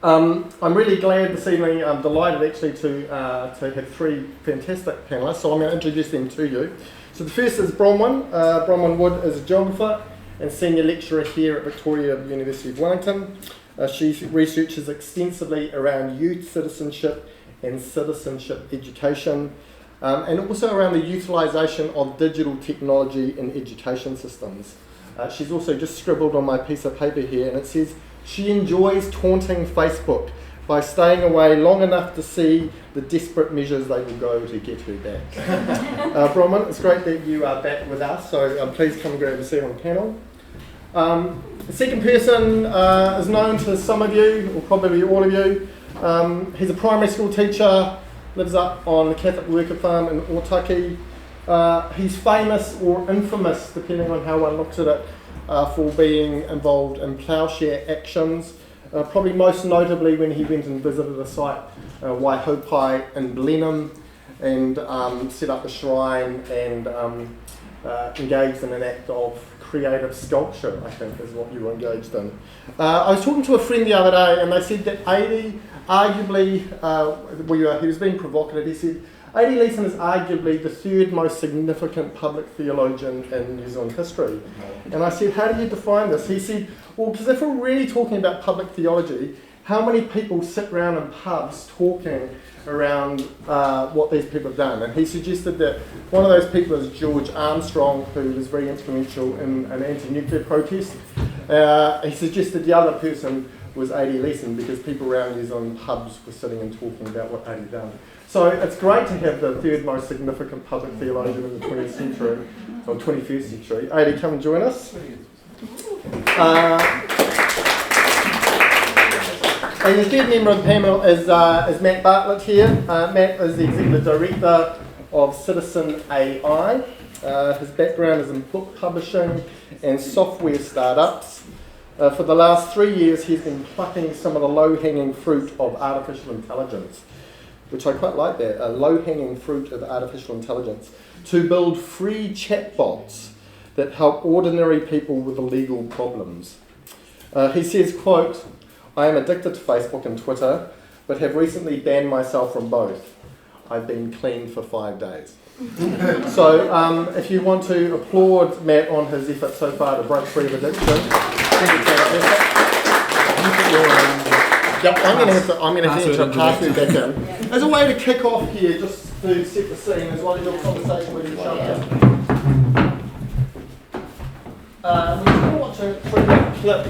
I'm really glad this evening, I'm delighted actually to have three fantastic panellists, so I'm going to introduce them to you. So the first is Bronwyn. Bronwyn Wood is a geographer and senior lecturer here at Victoria University of Wellington. She researches extensively around youth citizenship and citizenship education, and also around the utilisation of digital technology in education systems. She's also just scribbled on my piece of paper here, and it says she enjoys taunting Facebook by staying away long enough to see the desperate measures they will go to get her back. Bronwyn, it's great that you are back with us, so please come and grab a seat on the panel. The second person is known to some of you, or probably all of you. He's a primary school teacher, lives up on the Catholic Worker Farm in Otago. He's famous or infamous, depending on how one looks at it, for being involved in ploughshare actions. Probably most notably when he went and visited a site, Waihopai in Blenheim, and set up a shrine and engaged in an act of creative sculpture, I think is what you were engaged in. I was talking to a friend the other day, and they said that Adi, arguably, he was being provocative, he said, Adi Leason is arguably the third most significant public theologian in New Zealand history. And I said, how do you define this? He said, well, because if we're really talking about public theology, how many people sit around in pubs talking around what these people have done? And he suggested that one of those people is George Armstrong, who was very influential in an anti-nuclear protest. He suggested the other person was Adi Leason, because people around New Zealand pubs were sitting and talking about what Adi done. So it's great to have the third most significant public theologian in the 20th century, or 21st century. Adi, come and join us. And the third member of the panel is Matt Bartlett here. Matt is the Executive Director of Citizen AI. His background is in book publishing and software startups. For the last 3 years, he's been plucking some of the low-hanging fruit of artificial intelligence, which I quite like that, a low-hanging fruit of artificial intelligence, to build free chatbots that help ordinary people with legal problems. He says, quote, I am addicted to Facebook and Twitter, but have recently banned myself from both. I've been clean for 5 days. So if you want to applaud Matt on his efforts so far to break free of addiction, yep, I'm going to have to pass you back in. As a way to kick off here, just to set the scene, as well as your conversation with each other. We're going to watch a 3-minute clip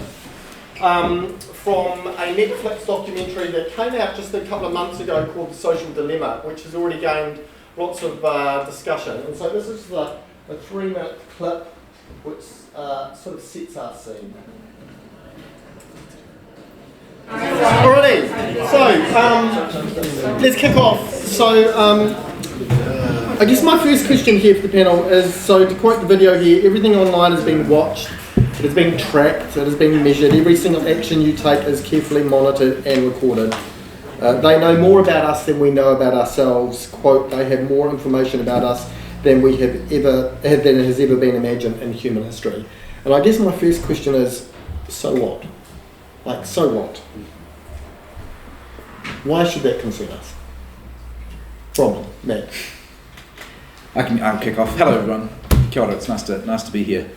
from a Netflix documentary that came out just a couple of months ago called The Social Dilemma, which has already gained lots of discussion. And so this is a 3-minute clip which sort of sets our scene. Alrighty, so let's kick off. So I guess my first question here for the panel is, so to quote the video here, everything online has been watched, it has been tracked, it has been measured, every single action you take is carefully monitored and recorded. They know more about us than we know about ourselves. Quote, they have more information about us than has ever been imagined in human history. And I guess my first question is, so what? Like, so what? Why should that concern us? Bronwyn, Matt. I'll kick off. Hello everyone. Kia ora, it's nice to be here.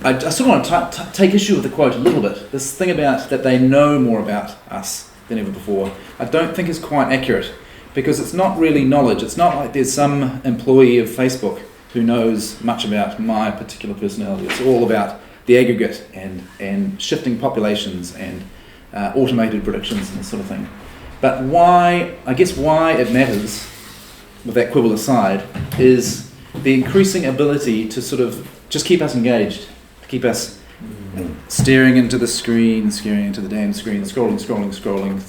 I sort of want to take issue with the quote a little bit. This thing about that they know more about us than ever before, I don't think is quite accurate, because it's not really knowledge. It's not like there's some employee of Facebook who knows much about my particular personality. It's all about the aggregate and shifting populations and automated predictions and this sort of thing. But why it matters, with that quibble aside, is the increasing ability to sort of just keep us engaged, to keep us staring into the screen, staring into the damn screen, scrolling,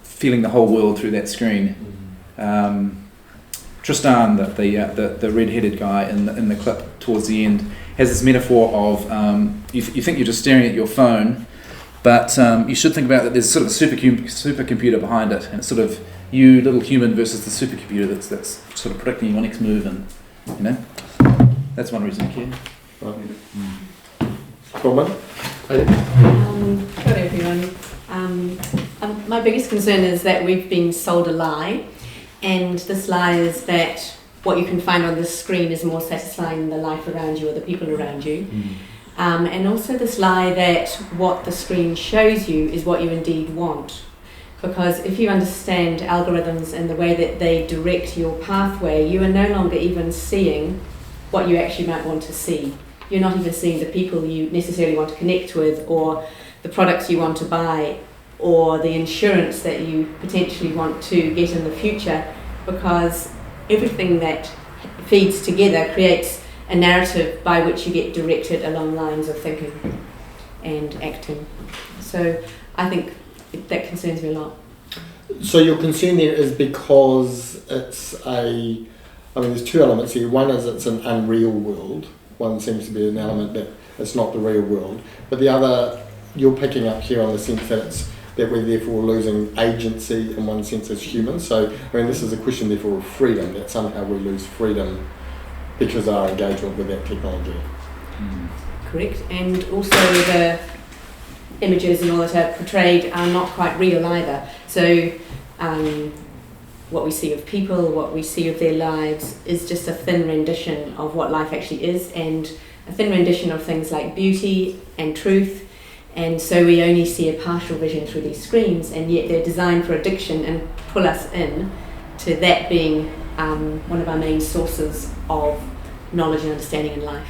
feeling the whole world through that screen. Tristan, the red-headed guy in the clip towards the end, has this metaphor of you think you're just staring at your phone, but you should think about that there's sort of a supercomputer behind it, and it's sort of you, little human, versus the supercomputer that's sort of predicting your next move, and that's one reason I care. Bronwyn? Hello everyone. my biggest concern is that we've been sold a lie, and this lie is that what you can find on the screen is more satisfying than the life around you or the people around you. And also this lie that what the screen shows you is what you indeed want. Because if you understand algorithms and the way that they direct your pathway, you are no longer even seeing what you actually might want to see. You're not even seeing the people you necessarily want to connect with, or the products you want to buy, or the insurance that you potentially want to get in the future, because everything that feeds together creates a narrative by which you get directed along lines of thinking and acting. So I think that concerns me a lot. So your concern there is because there's two elements here. One is it's an unreal world. One seems to be an element that it's not the real world. But the other, you're picking up here on the sense that we're therefore losing agency in one sense as humans. So, this is a question therefore of freedom, that somehow we lose freedom because of our engagement with that technology. Correct. And also the images and all that are portrayed are not quite real either. So what we see of people, what we see of their lives is just a thin rendition of what life actually is, and a thin rendition of things like beauty and truth. And so we only see a partial vision through these screens, and yet they're designed for addiction and pull us in to that being one of our main sources of knowledge and understanding in life.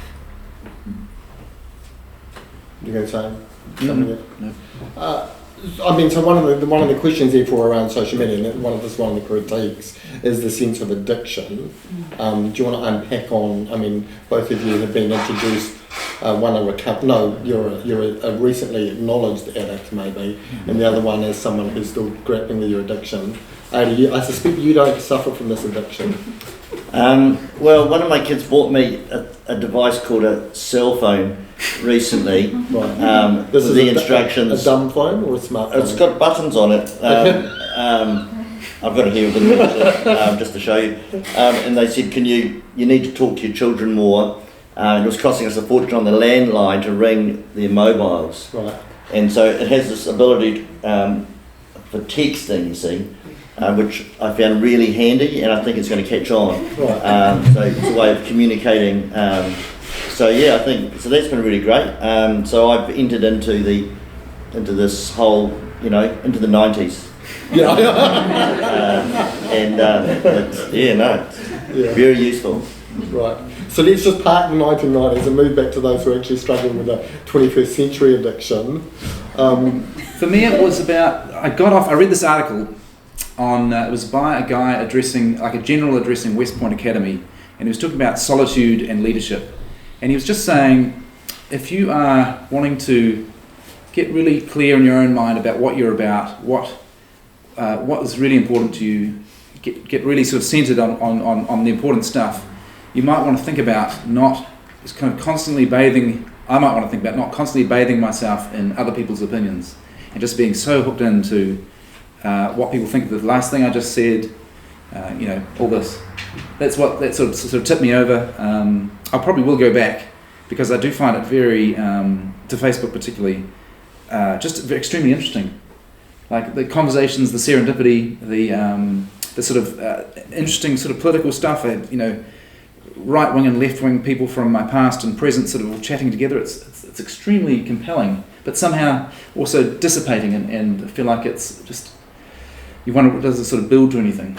You going to say something? No. So one of the questions therefore around social media, and one of the critiques, is the sense of addiction. Do you want to unpack on? Both of you have been introduced. You're a recently acknowledged addict maybe, and the other one is someone who's still grappling with your addiction. I suspect you don't suffer from this addiction. Well, one of my kids bought me a device called a cell phone recently. Right. This with is the instructions. A dumb phone or a smart phone? It's got buttons on it. I've got it here with me just to show you. And they said, you need to talk to your children more. It was costing us a fortune on the landline to ring their mobiles. Right. And so it has this ability for texting, you see, which I found really handy, and I think it's going to catch on. Right. So it's a way of communicating. I think that's been really great. So I've entered into this whole, into the 90s. Yeah. It's very useful. Right. So let's just park the 1990s and move back to those who are actually struggling with a 21st century addiction. For me, it was about, I read this article on, it was by a guy a general addressing West Point Academy, and he was talking about solitude and leadership. And he was just saying, if you are wanting to get really clear in your own mind about what you're about, what is really important to you, get really sort of centered on the important stuff, you might want to think about not constantly bathing myself in other people's opinions and just being so hooked into what people think. The last thing I just said, all this. That sort of tipped me over. I probably will go back because I do find it very, to Facebook particularly, just extremely interesting. Like the conversations, the serendipity, the sort of interesting sort of political stuff. Right wing and left wing people from my past and present sort of all chatting together. It's extremely compelling, but somehow also dissipating, and I feel like it's just. You wonder, does it sort of build to anything?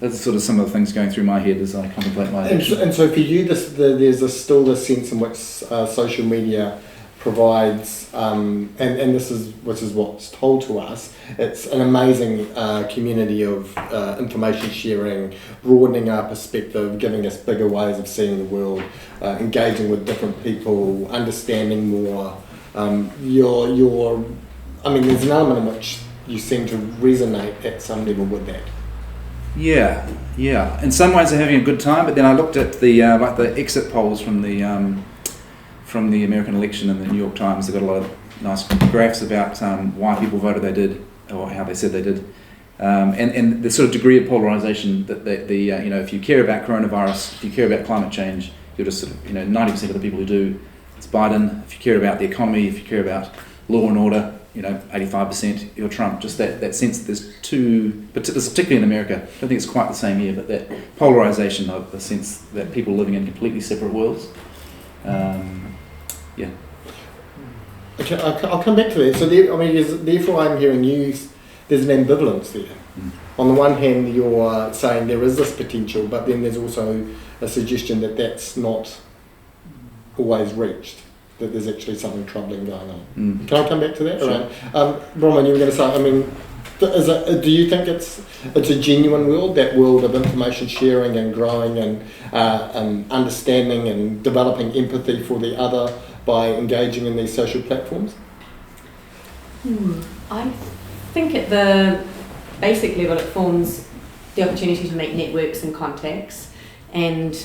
That's sort of some of the things going through my head as I contemplate my addiction. And so for you, there's still this sense in which social media provides, and this is what's told to us. It's an amazing community of information sharing, broadening our perspective, giving us bigger ways of seeing the world, engaging with different people, understanding more. There's an element in which you seem to resonate at some level with that. Yeah. In some ways, they're having a good time, but then I looked at the exit polls from the American election in the New York Times. They got a lot of nice graphs about why people voted they did, or how they said they did, and the sort of degree of polarization that if you care about coronavirus, if you care about climate change, you're just sort of 90% of the people who do, it's Biden. If you care about the economy, if you care about law and order, 85% you're Trump. Just that sense that there's two, particularly in America, I don't think it's quite the same here, but that polarisation of the sense that people living in completely separate worlds. Okay, I'll come back to that. So, therefore, I'm hearing there's an ambivalence there. On the one hand, you're saying there is this potential, but then there's also a suggestion that that's not always reached, that there's actually something troubling going on. Can I come back to that? Sure. Right. Bronwyn, you were going to say, do you think it's a genuine world, that world of information sharing and growing and understanding and developing empathy for the other by engaging in these social platforms? I think at the basic level it forms the opportunity to make networks and contacts, and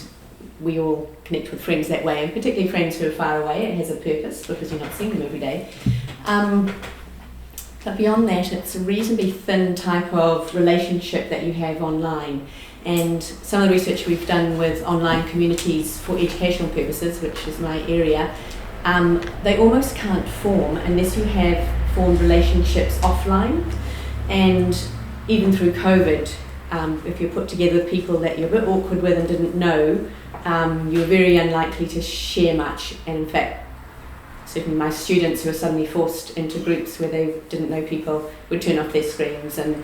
we all connect with friends that way, and particularly friends who are far away. It has a purpose because you're not seeing them every day. But beyond that, it's a reasonably thin type of relationship that you have online. And some of the research we've done with online communities for educational purposes, which is my area, they almost can't form unless you have formed relationships offline. And even through COVID, if you're put together with people that you're a bit awkward with and didn't know, you're very unlikely to share much. And in fact, certainly my students who are suddenly forced into groups where they didn't know people would turn off their screens and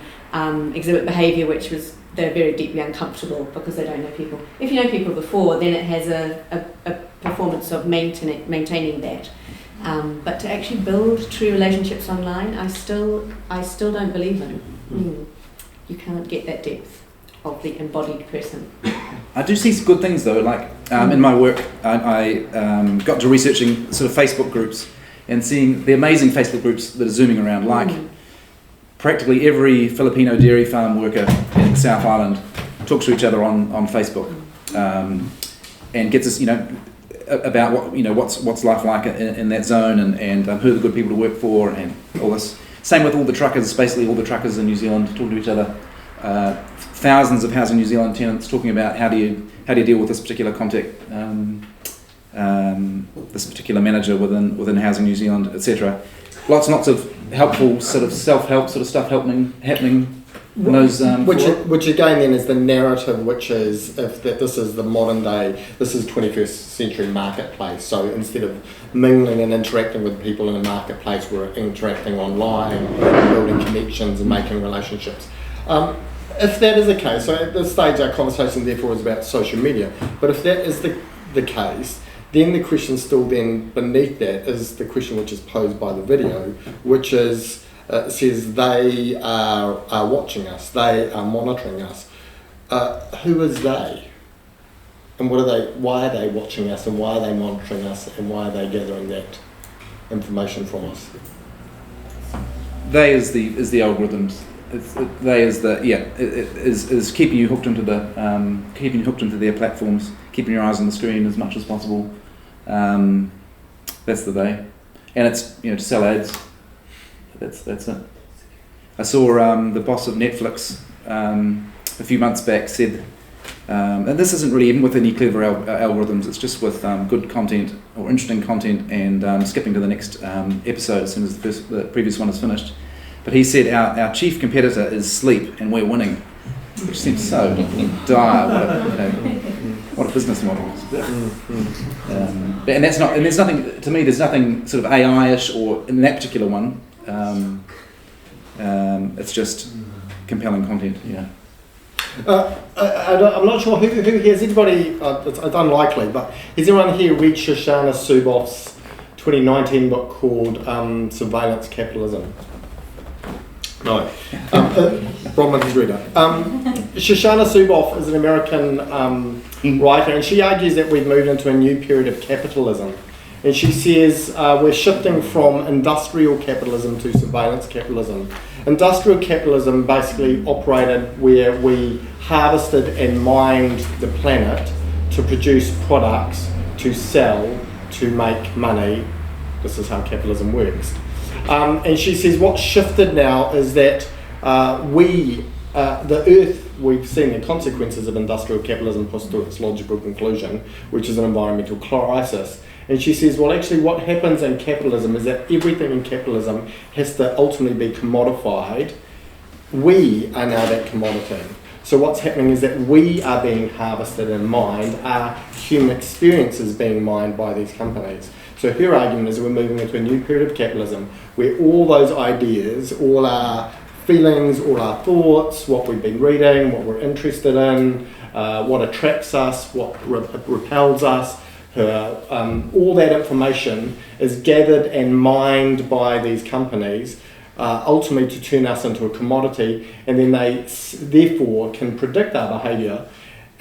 exhibit behaviour which was they're very deeply uncomfortable because they don't know people. If you know people before, then it has a performance of maintaining that. But to actually build true relationships online, I still don't believe in. You can't get that depth of the embodied person. I do see good things though, like in my work I got to researching sort of Facebook groups and seeing the amazing Facebook groups that are zooming around, like practically every Filipino dairy farm worker in the South Island talks to each other on Facebook and gets us, about what's life like in that zone and who are the good people to work for and all this. Same with all the truckers, basically all the truckers in New Zealand talk to each other. Thousands of Housing New Zealand tenants talking about how do you deal with this particular contact, this particular manager within Housing New Zealand, etc. Lots and lots of helpful sort of self-help sort of stuff happening in those. Which again then is the narrative, which is that this is the modern day, this is 21st century marketplace. So instead of mingling and interacting with people in a marketplace, we're interacting online, building connections and making relationships. If that is the case, so at this stage our conversation therefore is about social media, but if that is the case, then the question still then beneath that is the question which is posed by the video, which is, says they are watching us, they are monitoring us. Who is they? And why are they watching us, and why are they monitoring us, and why are they gathering that information from us? They is the algorithms. They is is keeping you hooked into their platforms, keeping your eyes on the screen as much as possible. That's the they, and it's to sell ads. That's it. I saw the boss of Netflix a few months back said, and this isn't really even with any clever algorithms. It's just with good content or interesting content and skipping to the next episode as soon as the previous one is finished. But he said our chief competitor is sleep, and we're winning, which seems so dire. What a business model. And that's not. And there's nothing to me. There's nothing sort of AI-ish or in that particular one. It's just compelling content. Yeah. I'm not sure who here. Has anybody? It's unlikely, but has anyone here read Shoshana Zuboff's 2019 book called Surveillance Capitalism? No. Bronwyn has read it. Shoshana Zuboff is an American writer, and she argues that we've moved into a new period of capitalism. And she says we're shifting from industrial capitalism to surveillance capitalism. Industrial capitalism basically operated where we harvested and mined the planet to produce products, to sell, to make money. This is how capitalism works. And she says what's shifted now is that the Earth, we've seen the consequences of industrial capitalism pushed to its logical conclusion, which is an environmental crisis. And she says, well, actually what happens in capitalism is that everything in capitalism has to ultimately be commodified. We are now that commodity. So what's happening is that we are being harvested and mined, our human experiences being mined by these companies. So her argument is we're moving into a new period of capitalism where all those ideas, all our feelings, all our thoughts, what we've been reading, what we're interested in, what attracts us, what repels us, all that information is gathered and mined by these companies, ultimately to turn us into a commodity, and then they therefore can predict our behaviour,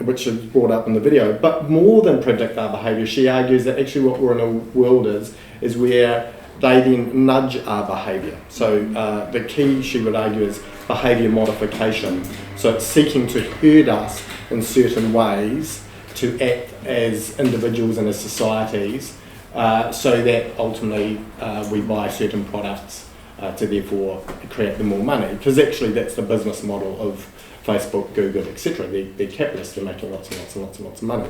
which is brought up in the video. But more than predict our behaviour, she argues that actually what we're in a world is where they then nudge our behaviour. So the key, she would argue, is behaviour modification. So it's seeking to herd us in certain ways to act as individuals and as societies, so that ultimately we buy certain products to therefore create the more money. Because actually that's the business model of Facebook, Google, etc. They're capitalists, they're making lots and lots and lots and lots of money.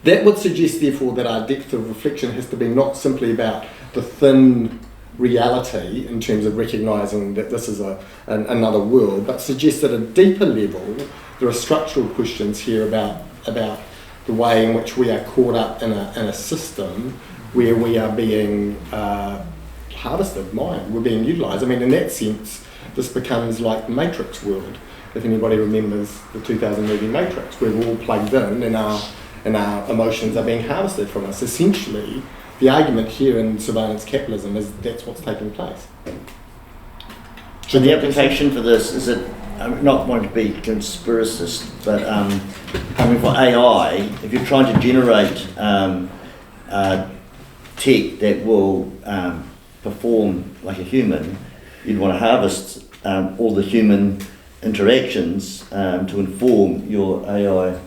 That would suggest therefore that our depth of reflection has to be not simply about the thin reality in terms of recognising that this is another world, but suggests at a deeper level there are structural questions here about the way in which we are caught up in a system where we are being harvested, mined, we're being utilised. I mean, in that sense, this becomes like the Matrix world. If anybody remembers the 2000 movie Matrix, we're all plugged in and our emotions are being harvested from us. Essentially, the argument here in surveillance capitalism is that's what's taking place. So the application for this is that, I'm not wanting to be conspiracist, but I mean for AI, if you're trying to generate tech that will perform like a human, you'd want to harvest all the human interactions to inform your AI.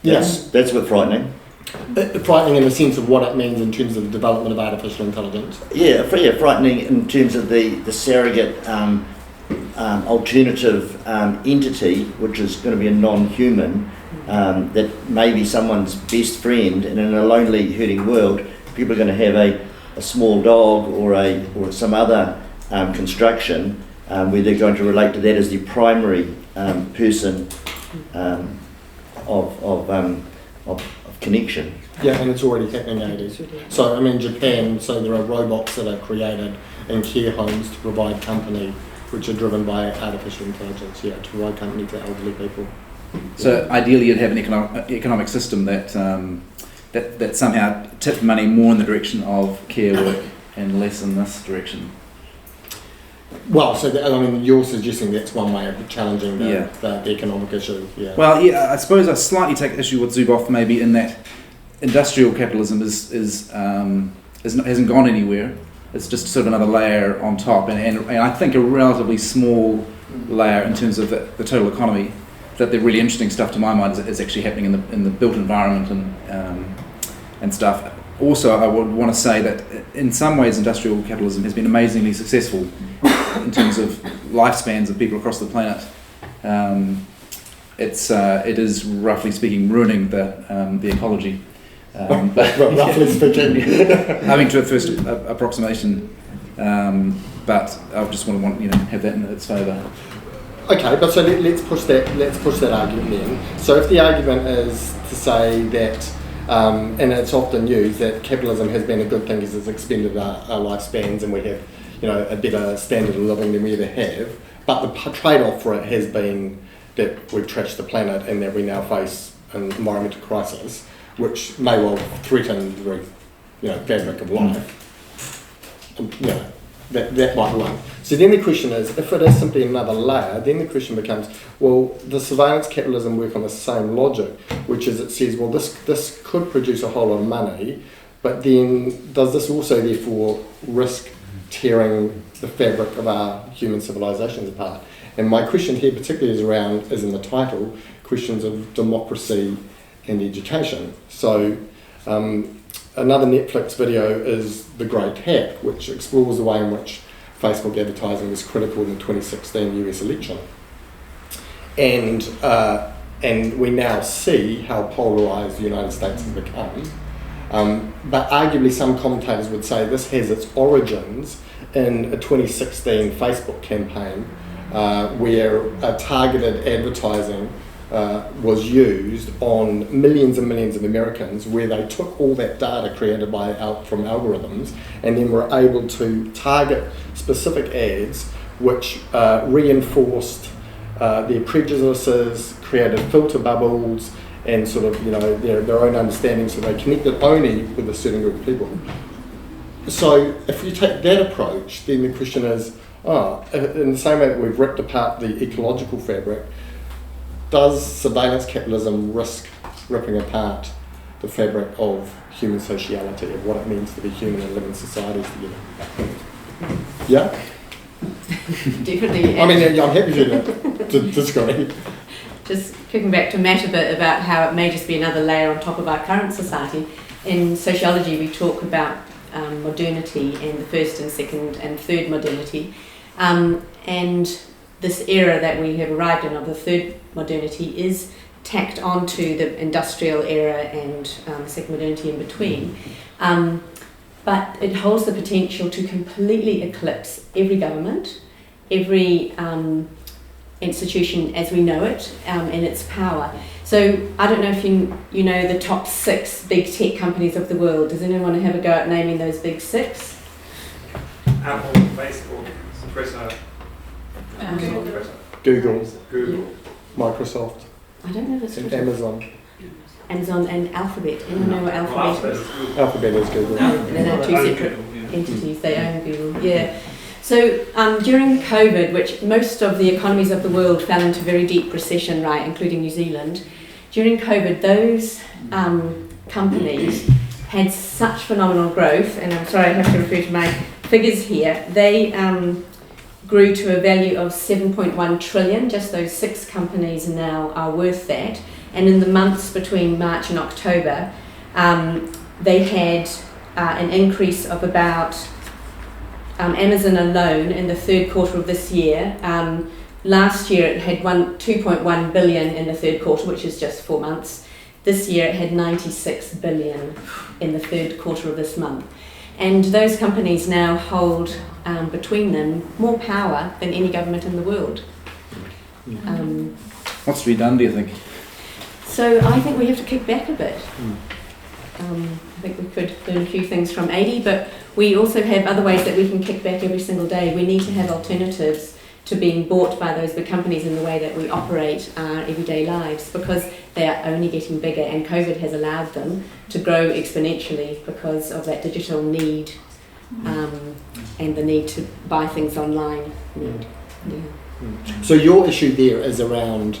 Yes, that's a bit frightening. Frightening in the sense of what it means in terms of the development of artificial intelligence. Yeah, frightening in terms of the surrogate alternative entity, which is going to be a non-human, that may be someone's best friend, and in a lonely, hurting world, people are going to have a small dog or some other construction where they're going to relate to that as the primary person of connection. Yeah, and it's already happening nowadays. So, I mean, Japan, so there are robots that are created in care homes to provide company, which are driven by artificial intelligence, to provide company to elderly people. So ideally you'd have an economic system that somehow tipped money more in the direction of care work and less in this direction. Well, so you're suggesting that's one way of challenging the economic issue. Yeah. Well, yeah, I suppose I slightly take issue with Zuboff maybe in that industrial capitalism hasn't gone anywhere. It's just sort of another layer on top, and I think a relatively small layer in terms of the total economy. That the really interesting stuff to my mind is actually happening in the built environment and stuff. Also, I would want to say that in some ways industrial capitalism has been amazingly successful in terms of lifespans of people across the planet. It is roughly speaking ruining the ecology. But roughly speaking, I mean to a first approximation, but I just want to have that in its favour. Okay, but so let's push that argument then. So if the argument is to say that, and it's often used, that capitalism has been a good thing because it's extended our lifespans and we have a better standard of living than we ever have, but the trade-off for it has been that we've trashed the planet and that we now face an environmental crisis, which may well threaten the very fabric of life. That might be one. So then the question is, if it is simply another layer, then the question becomes, well, does surveillance capitalism work on the same logic, which is it says, well, this could produce a whole lot of money, but then does this also therefore risk tearing the fabric of our human civilizations apart? And my question here particularly is in the title, questions of democracy and education. So another Netflix video is The Great Hack, which explores the way in which Facebook advertising was critical in the 2016 US election. And and we now see how polarised the United States has become. But arguably some commentators would say this has its origins in a 2016 Facebook campaign where targeted advertising was used on millions and millions of Americans, where they took all that data created from algorithms and then were able to target specific ads which reinforced their prejudices, created filter bubbles, and sort of, their own understanding, so they connected only with a certain group of people. So if you take that approach, then the question is, in the same way that we've ripped apart the ecological fabric, does surveillance capitalism risk ripping apart the fabric of human sociality, of what it means to be human and live in societies together? Yeah? Definitely. I mean, I'm happy to disagree. Just kicking back to Matt a bit about how it may just be another layer on top of our current society. In sociology, we talk about modernity and the first and second and third modernity. And this era that we have arrived in of the third modernity is tacked onto the industrial era and second modernity in between. But it holds the potential to completely eclipse every government, every institution as we know it, and its power. So I don't know if you know the top 6 big tech companies of the world. Does anyone want to have a go at naming those big 6? Apple, Facebook, Twitter, Google, Google. Microsoft, I don't know if it's and Twitter. Amazon and Alphabet. Anyone know what Alphabet is? Alphabet is Google. They're two separate entities. They own Google. Yeah. So during COVID, which most of the economies of the world fell into very deep recession, right, including New Zealand, during COVID, those companies had such phenomenal growth, and I'm sorry I have to refer to my figures here. They grew to a value of 7.1 trillion. Just those 6 companies now are worth that. And in the months between March and October, they had an increase of about, Amazon alone in the third quarter of this year, last year it had 2.1 billion in the third quarter, which is just 4 months. This year it had 96 billion in the third quarter of this month. And those companies now hold, between them, more power than any government in the world. What's to be done, do you think? So I think we have to kick back a bit. I think we could learn a few things from 80, but we also have other ways that we can kick back every single day. We need to have alternatives to being bought by those big companies in the way that we operate our everyday lives, because they are only getting bigger, and COVID has allowed them to grow exponentially because of that digital need and the need to buy things online. So your issue there is around,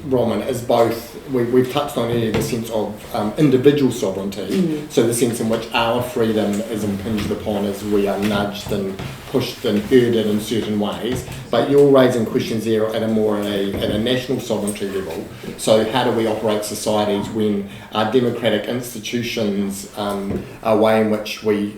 Bronwyn, is both, we've touched on earlier the sense of individual sovereignty, so the sense in which our freedom is impinged upon as we are nudged and pushed and herded in certain ways, but you're raising questions there at a national sovereignty level. So how do we operate societies when our democratic institutions, a way in which we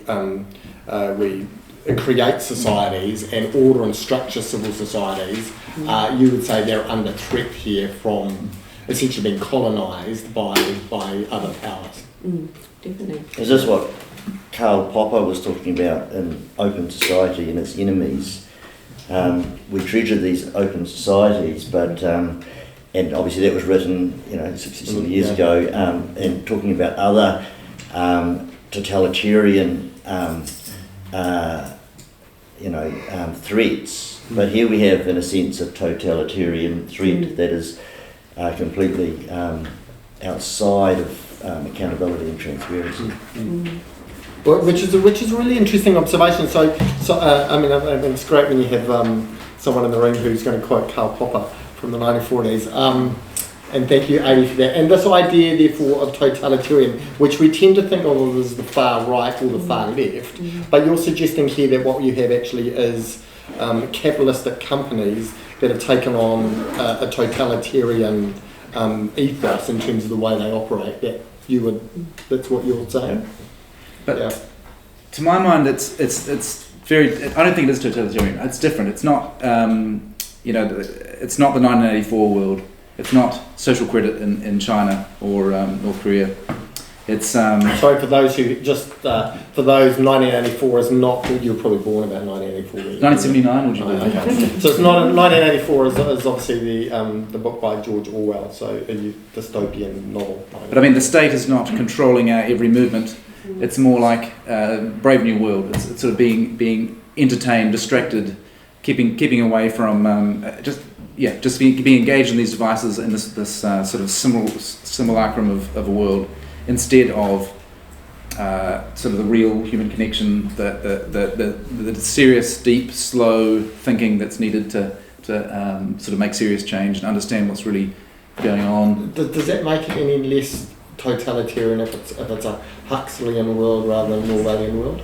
create societies and order and structure civil societies, you would say they're under threat here from essentially being colonised by other powers. Definitely. Is this what Karl Popper was talking about in Open Society and its enemies? We treasure these open societies, but and obviously that was written 60 years ago, and talking about other totalitarian threats. But here we have, in a sense, a totalitarian threat that is completely outside of accountability and transparency. Which is a really interesting observation. So I mean, it's great when you have someone in the room who's going to quote Karl Popper from the 1940s. And thank you, Adi, for that. And this idea, therefore, of totalitarian, which we tend to think of as the far right or the far left, but you're suggesting here that what you have actually is capitalistic companies that have taken on a totalitarian ethos in terms of the way they operate. That's what you're saying. But to my mind, it's very. I don't think it is totalitarian. It's different. It's not. It's not the 1984 world It's not social credit in China or North Korea. It's Sorry for those who for those 1984 is not. You were probably born about 1984. 1979. Would you believe? Okay. So it's not 1984 is obviously the book by George Orwell, so a dystopian novel. But I mean, the state is not controlling our every movement. It's more like Brave New World. It's sort of being entertained, distracted, keeping away from just being engaged in these devices in this sort of simulacrum of a world, instead of sort of the real human connection, the serious, deep, slow thinking that's needed to sort of make serious change and understand what's really going on. Does that make it any less totalitarian if it's a Huxleyan world rather than an Orwellian world?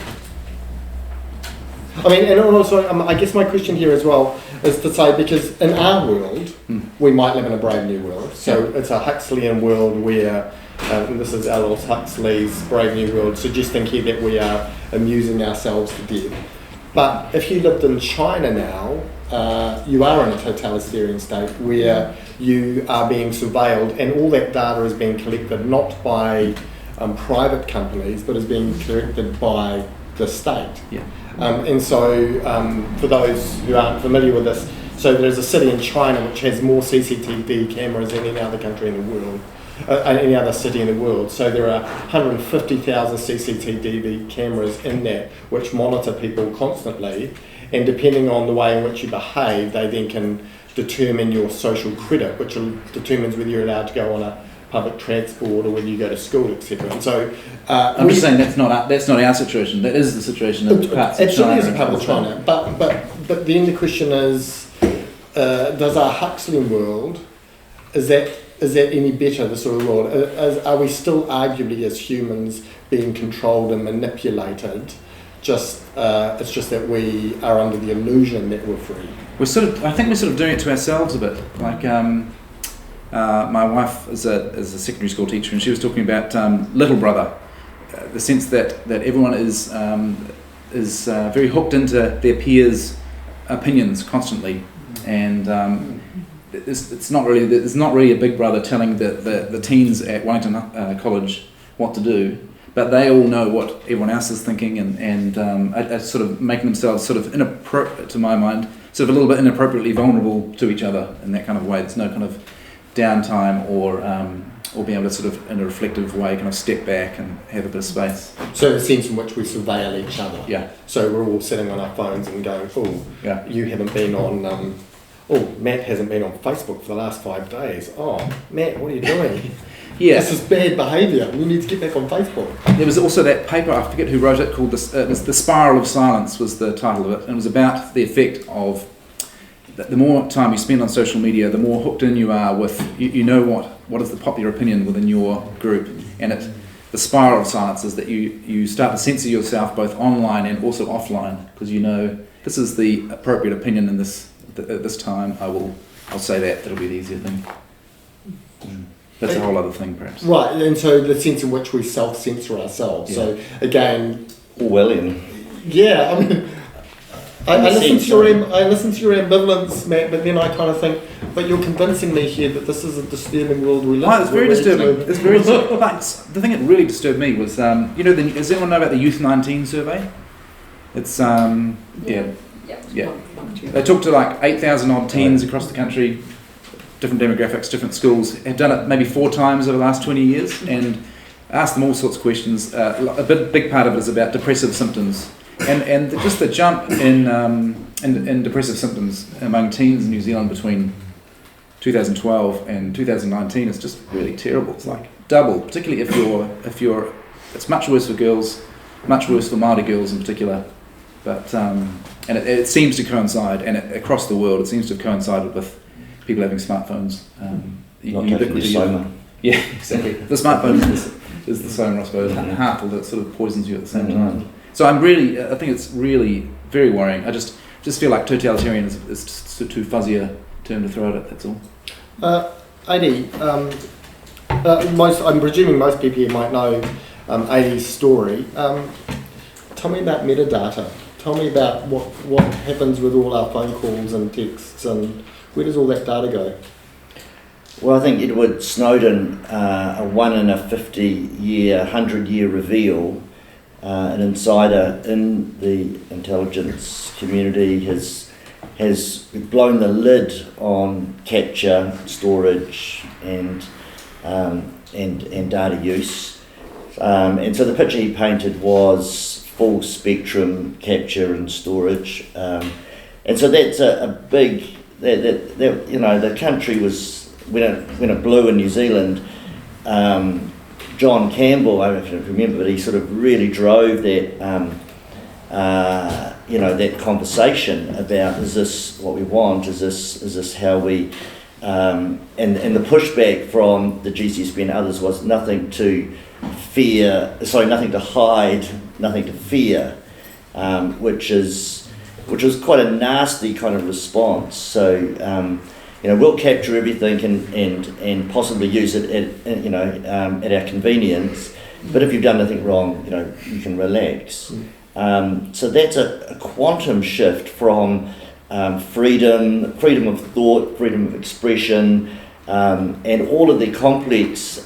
I mean, and also, I guess my question here as well is to say, because in our world, we might live in a brave new world. So it's a Huxleyan world where, and this is Aldous Huxley's Brave New World, suggesting here that we are amusing ourselves to death. But if you lived in China now, you are in a totalitarian state where you are being surveilled, and all that data is being collected not by private companies, but is being collected by the state. Yeah. And so, for those who aren't familiar with this, so there's a city in China which has more CCTV cameras than any other country in the world, any other city in the world. So there are 150,000 CCTV cameras in that which monitor people constantly, and depending on the way in which you behave, they then can determine your social credit, which determines whether you're allowed to go on a public transport or whether you go to school, etc. And so I'm just saying that's not our situation. That is the situation of parts of China. Absolutely, is a part of China. But then the question is, does our Huxleyan world, is that any better, the sort of world? Are we still arguably as humans being controlled and manipulated? It's just that we are under the illusion that we're free. I think we're sort of doing it to ourselves a bit. Like my wife is a secondary school teacher, and she was talking about little brother, the sense that everyone is very hooked into their peers' opinions constantly, and it's not really a big brother telling the teens at Wellington College what to do, but they all know what everyone else is thinking, and sort of making themselves sort of inappropriate, to my mind, sort of a little bit inappropriately vulnerable to each other in that kind of way. There's no kind of downtime or being able to sort of in a reflective way kind of step back and have a bit of space. So the sense in which we surveil each other. Yeah. So we're all sitting on our phones and going, oh, yeah, you haven't been on, Matt hasn't been on Facebook for the last 5 days. Oh, Matt, what are you doing? Yeah. This is bad behaviour. You need to get back on Facebook. There was also that paper, I forget who wrote it, called The Spiral of Silence was the title of it, and it was about the effect of the more time you spend on social media, the more hooked in you are with, you know what is the popular opinion within your group, and the spiral of silence is that you start to censor yourself both online and also offline, because you know this is the appropriate opinion in at this time. I'll say that'll be the easier thing. That's a whole other thing, perhaps. Right, and so the sense in which we self-censor ourselves. Yeah. So again, Orwellian. Yeah, I mean, I listen to your ambivalence, Matt, but then I kind of think, but you're convincing me here that this is a disturbing world we live in. Oh, it's very disturbing. It's very disturbing. Like, the thing that really disturbed me was, does anyone know about the Youth 19 survey? It's, yeah. They talked to like 8,000 odd teens across the country, different demographics, different schools, have done it maybe 4 times over the last 20 years, and asked them all sorts of questions. A big part of it is about depressive symptoms. And just the jump in depressive symptoms among teens in New Zealand between 2012 and 2019 is just really terrible. It's like double, particularly if you're. It's much worse for girls, much worse for Māori girls in particular. But and it seems to coincide, and across the world, it seems to have coincided with people having smartphones. Yeah, exactly. The smartphone is the same, I suppose, harmful that sort of poisons you at the same time. So I think it's really very worrying. I just feel like totalitarian is just too fuzzy a term to throw at it, that's all. Adi, I'm presuming most people here might know Adi's story. Tell me about metadata. Tell me about what happens with all our phone calls and texts, and where does all that data go? Well, I think Edward Snowden, a 1 in a 50-year, 100-year reveal, an insider in the intelligence community has blown the lid on capture, storage, and data use. And so the picture he painted was full spectrum capture and storage. And so that's a big, the country was, when it blew in New Zealand, John Campbell, I don't know if you remember, but he sort of really drove that, that conversation about, is this what we want? Is this how we, and the pushback from the GCSB and others was nothing to hide, nothing to fear, which was quite a nasty kind of response. So, we'll capture everything and possibly use it at our convenience, but if you've done nothing wrong, you can relax. So that's a quantum shift from freedom of thought, freedom of expression, and all of the complex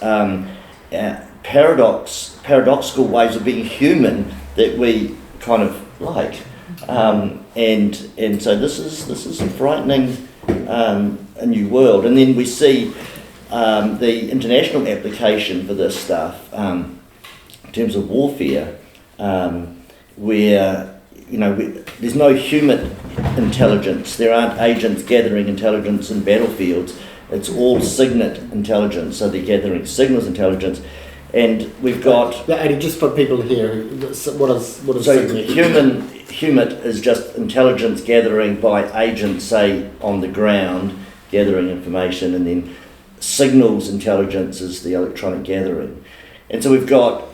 paradoxical ways of being human that we kind of like. And so this is a frightening a new world. And then we see the international application for this stuff in terms of warfare, where there's no human intelligence. There aren't agents gathering intelligence in battlefields. It's all signet intelligence. So they're gathering signals intelligence, and we've got. Yeah, Eddie, just for people here, what is so signet? Human is just intelligence gathering by agents, say, on the ground, gathering information, and then signals intelligence is the electronic gathering. And so we've got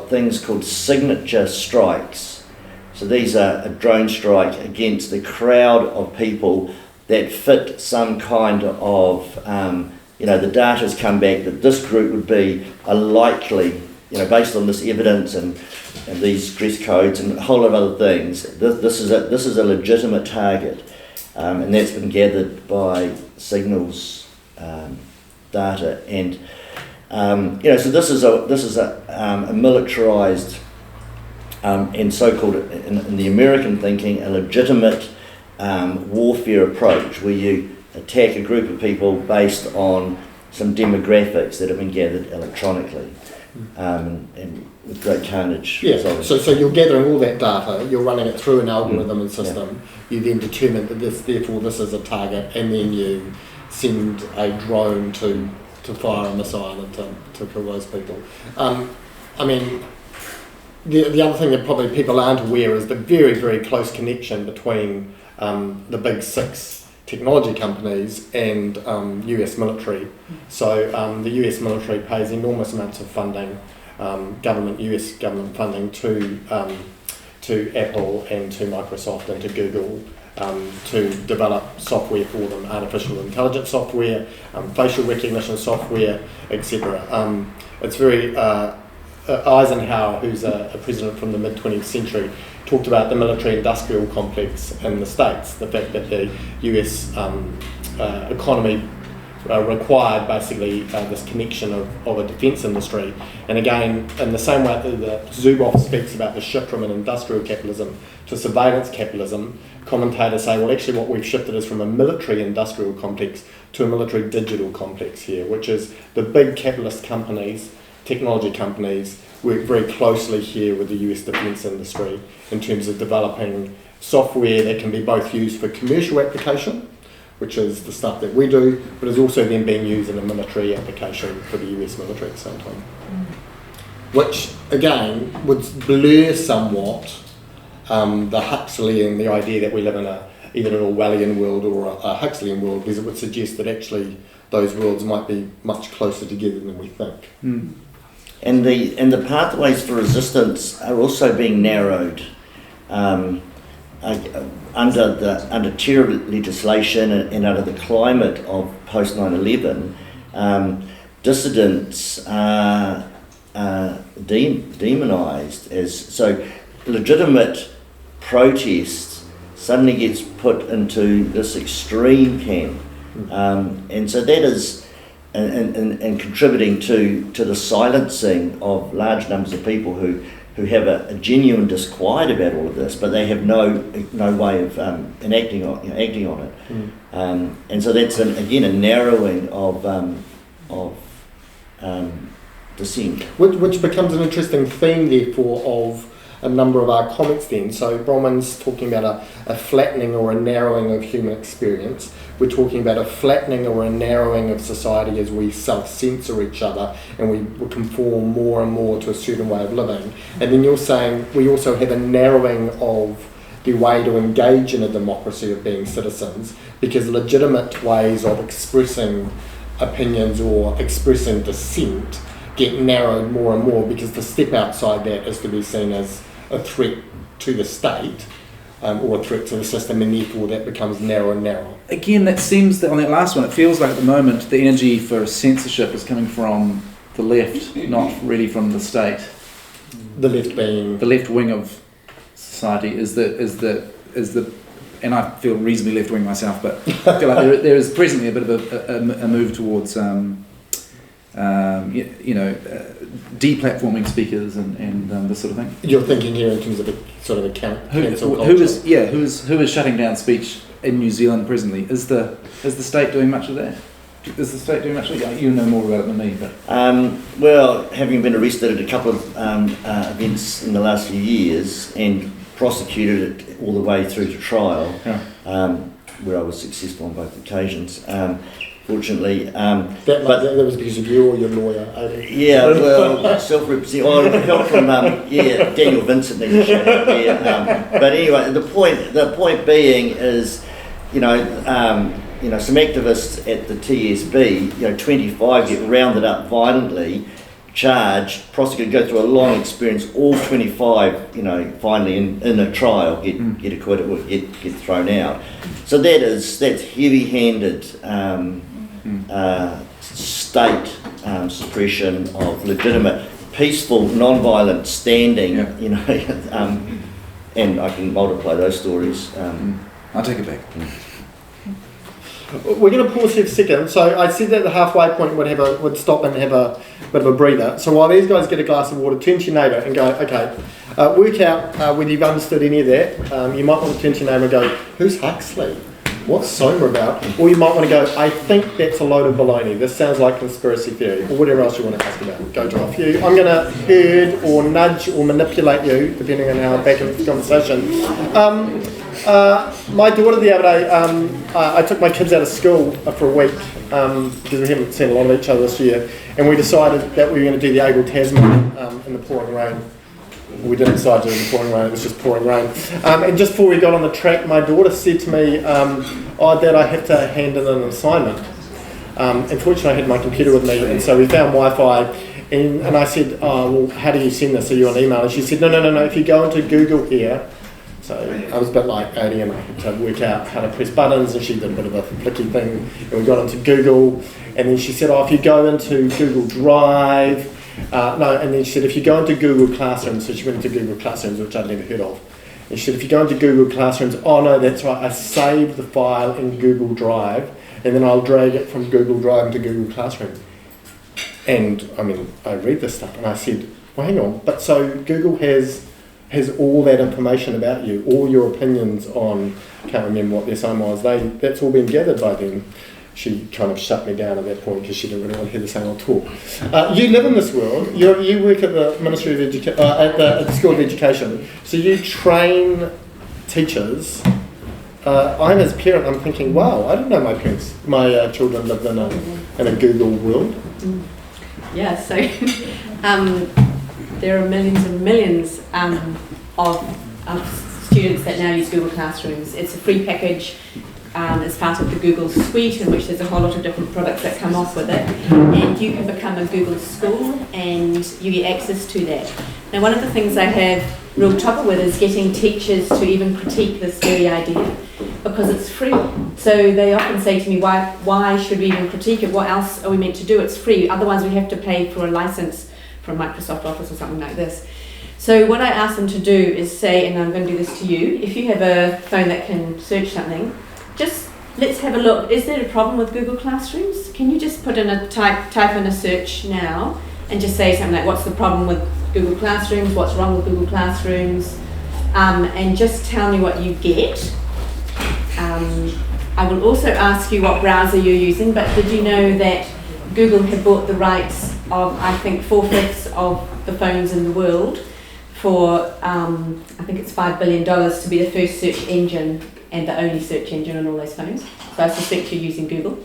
things called signature strikes. So these are a drone strike against the crowd of people that fit some kind of, the data's come back that this group would be a likely, based on this evidence and these dress codes and a whole lot of other things, this is a legitimate target, and that's been gathered by signals data, and so this is a militarized and so-called in the American thinking a legitimate warfare approach where you attack a group of people based on some demographics that have been gathered electronically. And with great carnage. Yeah, so you're gathering all that data, you're running it through an algorithm and system, you then determine that this is a target, and then you send a drone to fire a missile and to kill those people. The other thing that probably people aren't aware is the very, very close connection between the big six technology companies and US military. So the US military pays enormous amounts of funding, US government funding to Apple and to Microsoft and to Google to develop software for them, artificial intelligence software, facial recognition software, etc. It's very Eisenhower, who's a president from the mid-20th century, talked about the military-industrial complex in the States, the fact that the US economy required basically this connection of a defence industry. And again, in the same way that Zuboff speaks about the shift from an industrial capitalism to surveillance capitalism, commentators say, well, actually what we've shifted is from a military-industrial complex to a military-digital complex here, which is the big capitalist companies, technology companies, work very closely here with the US defence industry in terms of developing software that can be both used for commercial application, which is the stuff that we do, but is also then being used in a military application for the US military at the same time. Which, again, would blur somewhat the Huxleyan, the idea that we live in either an Orwellian world or a Huxleyan world, because it would suggest that actually those worlds might be much closer together than we think. And the pathways for resistance are also being narrowed under terror legislation and under the climate of post 9/11. Dissidents are demonised as so. Legitimate protest suddenly gets put into this extreme camp And so that is and contributing to the silencing of large numbers of people who have a genuine disquiet about all of this, but they have no way of acting on it. And so that's again a narrowing of dissent. Which becomes an interesting theme, therefore, of a number of our comments then. So Bronwyn's talking about a flattening or a narrowing of human experience. We're talking about a flattening or a narrowing of society as we self-censor each other and we conform more and more to a certain way of living. And then you're saying we also have a narrowing of the way to engage in a democracy of being citizens, because legitimate ways of expressing opinions or expressing dissent get narrowed more and more, because the step outside that is to be seen as a threat to the state or a threat to the system, and therefore that becomes narrow and narrow. Again, that seems that on that last one, it feels like at the moment the energy for censorship is coming from the left, not really from the state. The left being the left wing of society is the and I feel reasonably left wing myself, but I feel like there is presently a bit of a move towards deplatforming speakers and this sort of thing. You're thinking here in terms of a sort of a cancel culture. Who is shutting down speech in New Zealand presently? Is the state doing much of that? Is the state doing much of that? You know more about it than me, but well, having been arrested at a couple of events in the last few years and prosecuted it all the way through to trial, where I was successful on both occasions. Fortunately, that was because of you or your lawyer? Yeah, well, self-representing. Well, help from Daniel Vincent. But anyway, the point being is, some activists at the TSB, 25 get rounded up violently, charged, prosecuted, go through a long experience. All 25, finally in a trial get acquitted or get thrown out. So that's heavy-handed. State suppression of legitimate, peaceful, non-violent standing, and I can multiply those stories. I'll take it back. We're going to pause here for a second. So I said that the halfway point would stop and have a bit of a breather. So while these guys get a glass of water, turn to your neighbour and go, okay, work out whether you've understood any of that. You might want to turn to your neighbour and go, who's Huxley? What's Soma about? Or you might want to go, I think that's a load of baloney. This sounds like conspiracy theory, or whatever else you want to ask about. Go to off you. I'm going to herd or nudge or manipulate you, depending on how back in the conversation. My daughter the other day, I took my kids out of school for a week because we haven't seen a lot of each other this year, and we decided that we were going to do the Otago Tasman in the pouring rain. We didn't decide to do the pouring rain, it was just pouring rain. And just before we got on the track, my daughter said to me, Dad, I have to hand in an assignment. Unfortunately, I had my computer with me, and so we found Wi-Fi, and I said, well, how do you send this? Are you on email? And she said, no, if you go into Google here. So I was a bit like 80 and I had to work out how to press buttons, and she did a bit of a flicky thing, and we got into Google, and then she said, if you go into Google Drive, and then she said, if you go into Google Classrooms, so she went into Google Classrooms, which I'd never heard of, and she said, if you go into Google Classrooms, no, that's right, I saved the file in Google Drive, and then I'll drag it from Google Drive into Google Classroom. And, I read this stuff, and I said, well, hang on, but so Google has all that information about you, all your opinions on, I can't remember what the assignment was, that's all been gathered by them. She kind of shut me down at that point because she didn't really want to hear the same old talk. You live in this world. You work at the Ministry of at the School of Education. So you train teachers. I'm as a parent. I'm thinking, wow, I didn't know my children lived in a Google world. Yeah. So there are millions and millions of students that now use Google Classrooms. It's a free package. It's part of the Google suite, in which there's a whole lot of different products that come off with it, and you can become a Google school and you get access to that. Now, one of the things I have real trouble with is getting teachers to even critique this very idea, because it's free. So they often say to me, why should we even critique it? What else are we meant to do? It's free, otherwise we have to pay for a license for Microsoft Office or something like this. So what I ask them to do is say, and I'm going to do this to you, if you have a phone that can search something, just let's have a look. Is there a problem with Google Classrooms? Can you just put in a type in a search now and just say something like, what's the problem with Google Classrooms? What's wrong with Google Classrooms? And just tell me what you get. I will also ask you what browser you're using, but did you know that Google had bought the rights of, I think, 4/5 of the phones in the world for, I think it's $5 billion to be the first search engine and the only search engine on all those phones. So I suspect you're using Google.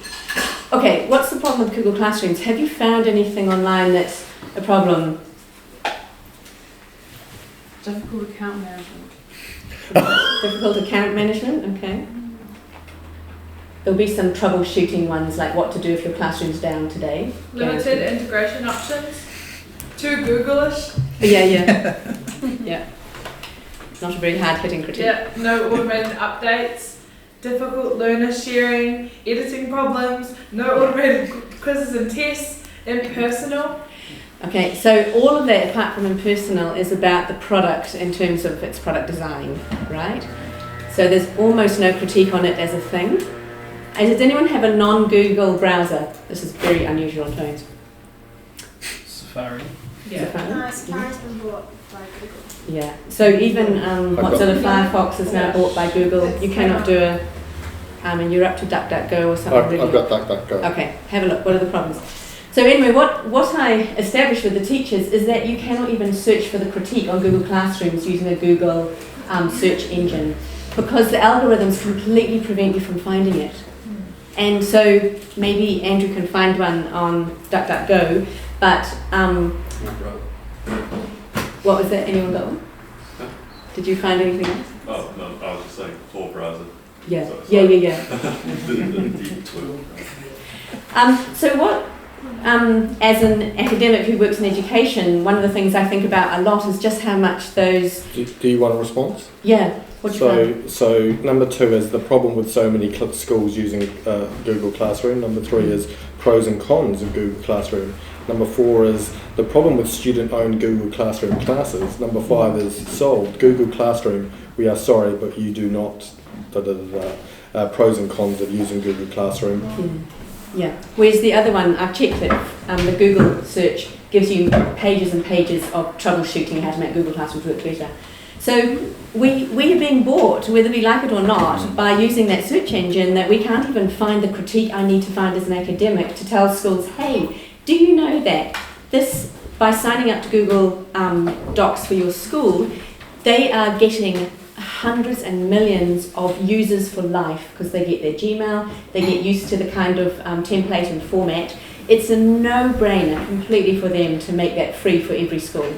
Okay, what's the problem with Google Classrooms? Have you found anything online that's a problem? Difficult account management. Difficult account management, okay. There'll be some troubleshooting ones, like what to do if your classroom's down today. Limited integration options. Too Google-ish. Yeah. Yeah. Not a very hard-hitting critique. Yeah, no automated updates. Difficult learner sharing, editing problems, no automated quizzes and tests, impersonal. Okay, so all of that, apart from impersonal, is about the product in terms of its product design, right? So there's almost no critique on it as a thing. And does anyone have a non-Google browser? This is very unusual on phones. Safari. Yeah. Safari's been bought by Google. Yeah. So even Mozilla Firefox is now bought by Google. You cannot do a, and you're up to DuckDuckGo or something. I've got DuckDuckGo. Okay, have a look. What are the problems? So anyway, what I established with the teachers is that you cannot even search for the critique on Google Classrooms using a Google search engine, because the algorithms completely prevent you from finding it. And so maybe Andrew can find one on DuckDuckGo, but what was that? Anyone got one? Did you find anything else? Oh, no, I was just saying Tor browser. Yeah, So it's yeah. the deep tool. So what, as an academic who works in education, one of the things I think about a lot is just how much those... Do you want a response? Yeah, what do you find? So number 2 is the problem with so many schools using Google Classroom. Number 3 is pros and cons of Google Classroom. Number 4 is the problem with student-owned Google Classroom classes. Number 5 is solved. Google Classroom, we are sorry, but you do not... pros and cons of using Google Classroom. Yeah. Whereas the other one, I've checked it, the Google search gives you pages and pages of troubleshooting how to make Google Classrooms work better. So we are being bought, whether we like it or not, by using that search engine, that we can't even find the critique I need to find as an academic to tell schools, hey, do you know that this, by signing up to Google Docs for your school, they are getting hundreds and millions of users for life, because they get their Gmail, they get used to the kind of template and format. It's a no-brainer completely for them to make that free for every school.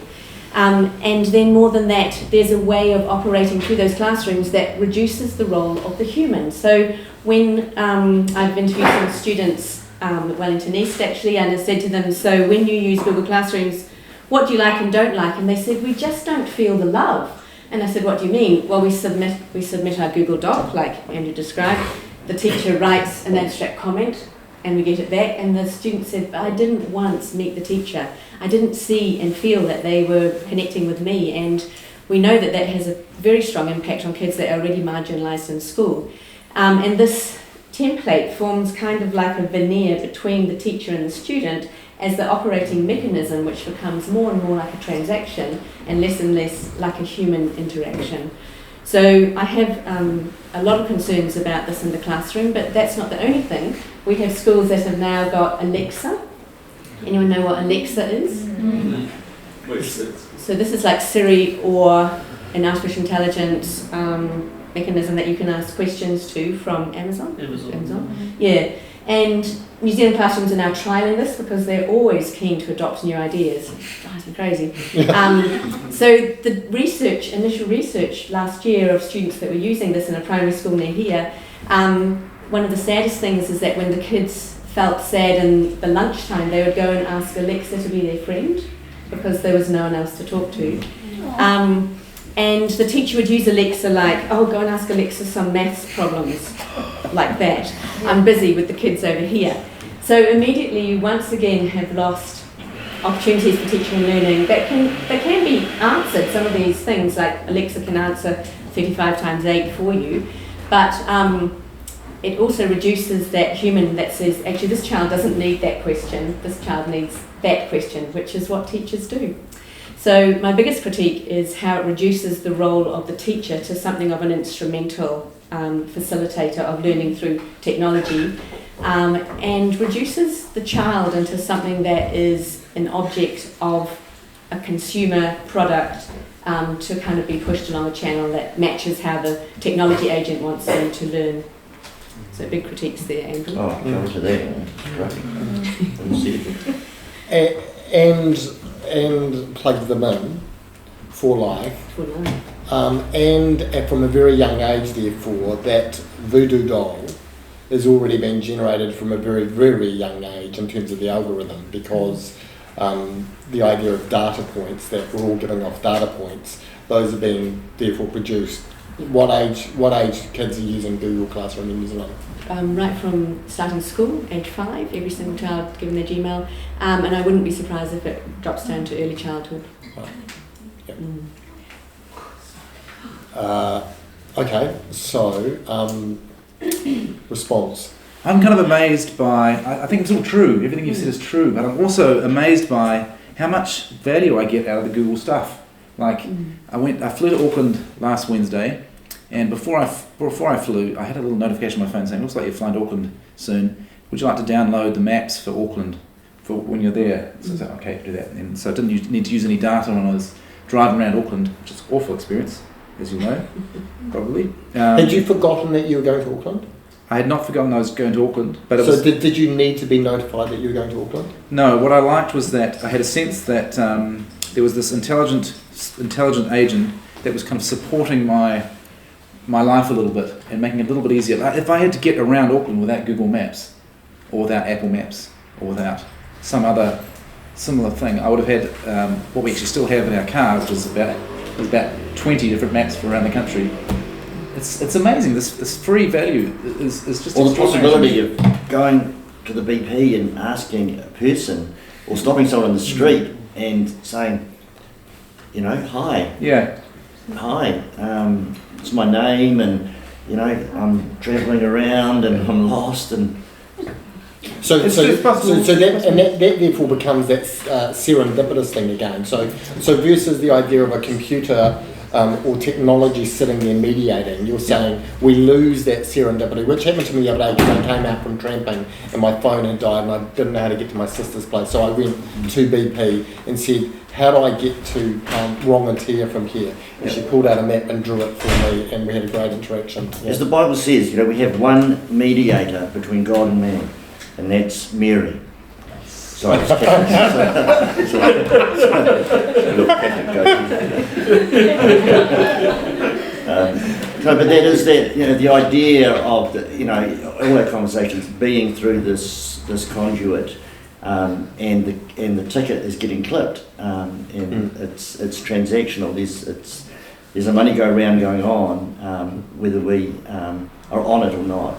And then more than that, there's a way of operating through those classrooms that reduces the role of the human. So when I've interviewed some students at Wellington East actually, and I said to them, so when you use Google Classrooms, what do you like and don't like? And they said, we just don't feel the love. And I said, what do you mean? Well, we submit our Google Doc, like Andrew described. The teacher writes an abstract comment, and we get it back. And the student said, I didn't once meet the teacher. I didn't see and feel that they were connecting with me. And we know that that has a very strong impact on kids that are already marginalised in school. And this template forms kind of like a veneer between the teacher and the student as the operating mechanism, which becomes more and more like a transaction and less like a human interaction. So I have a lot of concerns about this in the classroom, but that's not the only thing. We have schools that have now got Alexa. Anyone know what Alexa is? So this is like Siri, or an artificial intelligence mechanism that you can ask questions to from Amazon. Yeah. And New Zealand classrooms are now trialling this because they're always keen to adopt new ideas. It drives me crazy. So the initial research last year of students that were using this in a primary school near here, one of the saddest things is that when the kids felt sad in the lunchtime, they would go and ask Alexa to be their friend because there was no one else to talk to. And the teacher would use Alexa like, oh, go and ask Alexa some maths problems, like that. I'm busy with the kids over here. So immediately you once again have lost opportunities for teaching and learning that can be answered. Some of these things, like Alexa can answer 35 times 8 for you, but it also reduces that human that says, actually, this child doesn't need that question, this child needs that question, which is what teachers do. So my biggest critique is how it reduces the role of the teacher to something of an instrumental facilitator of learning through technology, and reduces the child into something that is an object of a consumer product to kind of be pushed along a channel that matches how the technology agent wants them to learn. So big critiques there, Andrew. Oh, come to that. And plug them in for life. For life. And from a very young age, therefore, that voodoo doll is already being generated from a very, very young age in terms of the algorithm, because the idea of data points, that we're all giving off data points, those are being therefore produced. What age kids are using Google Classroom in New Zealand? Right from starting school, age 5, every single child given their Gmail, and I wouldn't be surprised if it drops down to early childhood. Right. Yep. Okay, so response. I'm kind of amazed by, I think it's all true, everything you've said is true, but I'm also amazed by how much value I get out of the Google stuff. Like, I flew to Auckland last Wednesday, and before I flew, I had a little notification on my phone saying, looks like you're flying to Auckland soon, would you like to download the maps for Auckland for when you're there? So I said, okay, do that. And so I didn't need to use any data when I was driving around Auckland, which is an awful experience, as you know, probably. Had you forgotten that you were going to Auckland? I had not forgotten I was going to Auckland. But it so was, did you need to be notified that you were going to Auckland? No, what I liked was that I had a sense that there was this intelligent agent that was kind of supporting my life a little bit and making it a little bit easier. Like if I had to get around Auckland without Google Maps, or without Apple Maps, or without some other similar thing, I would have had what we actually still have in our car, which is about 20 different maps for around the country. It's amazing. This free value is just. Well, the possibility of going to the BP and asking a person, or stopping someone in the street and saying, you know, hi. Yeah. Hi. It's my name, and you know, I'm travelling around and I'm lost, and so that therefore becomes that serendipitous thing again. So versus the idea of a computer or technology sitting there mediating, you're saying we lose that serendipity, which happened to me the other day because I came out from tramping and my phone had died and I didn't know how to get to my sister's place. So I went to BP and said, how do I get to Wrongatea from here? And she pulled out a map and drew it for me, and we had a great interaction. Yeah. As the Bible says, you know, we have one mediator between God and man, and that's Mary. Sorry, it's no, but that is that, you know, the idea of the, you know, all our conversations being through this conduit, and the ticket is getting clipped, and it's transactional. There's a money go around going on, whether we are on it or not.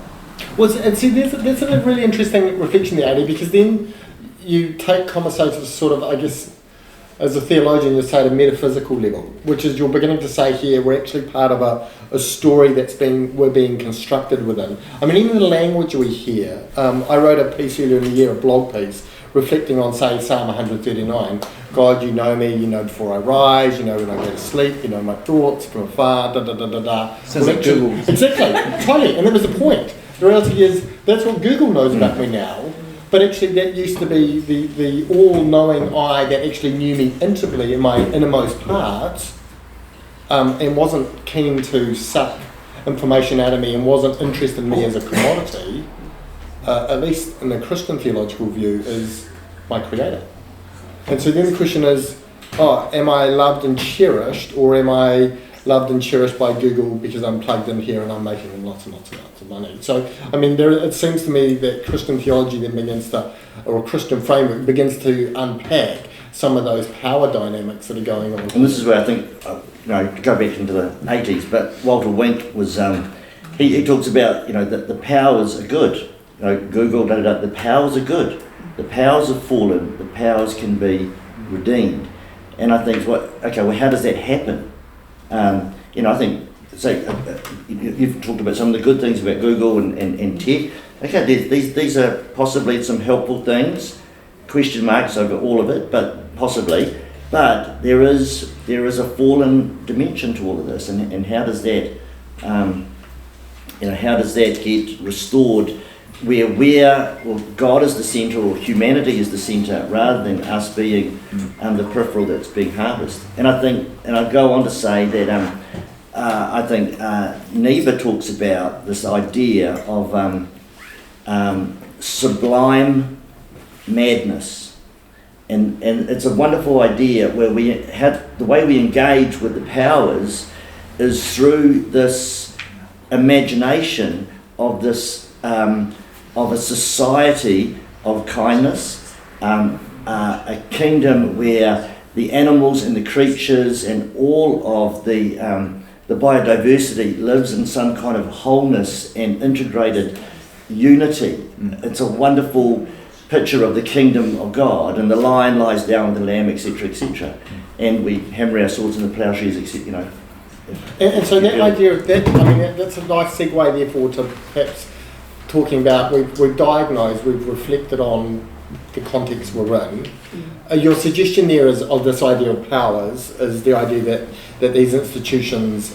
Well, and see, that's a really interesting reflection there, Adi, because then you take conversations sort of, I guess, as a theologian, you say at a metaphysical level, which is you're beginning to say here we're actually part of a story we're being constructed within. I mean, even the language we hear. I wrote a piece earlier in the year, a blog piece, reflecting on, say, Psalm 139. God, you know me, you know before I rise, you know when I go to sleep, you know my thoughts from afar, da-da-da-da-da. Sounds like Google. Exactly, totally, and that was the point. The reality is, that's what Google knows about me now, but actually that used to be the all-knowing eye that actually knew me intimately in my innermost parts, and wasn't keen to suck information out of me and wasn't interested in me as a commodity, at least in the Christian theological view, is my creator. And so then the question is, am I loved and cherished, or am I loved and cherished by Google because I'm plugged in here and I'm making them lots and lots and lots of money? So, I mean, it seems to me that Christian theology then or a Christian framework begins to unpack some of those power dynamics that are going on. And this is where I think, you know, to go back into the 80s, but Walter Wink was, he talks about, you know, that the powers are good. You know, Google, the powers are good. The powers have fallen. The powers can be redeemed. And I think, well, how does that happen? You know, I think you've talked about some of the good things about Google and tech. Okay, these are possibly some helpful things. Question marks over all of it, but possibly. But there is a fallen dimension to all of this, and how does that how does that get restored? Where God is the centre or humanity is the centre, rather than us being the peripheral that's being harvested. And I go on to say that I think Niebuhr talks about this idea of sublime madness, and it's a wonderful idea where the way we engage with the powers is through this imagination of this of a society of kindness, a kingdom where the animals and the creatures and all of the biodiversity lives in some kind of wholeness and integrated unity. It's a wonderful picture of the kingdom of God, and the lion lies down with the lamb, etc., etc. And we hammer our swords in the ploughshares, etc. And so that idea of that, that's a nice segue, therefore, to perhaps talking about we've diagnosed, we've reflected on the context we're in. Your suggestion there is of this idea of powers is the idea that these institutions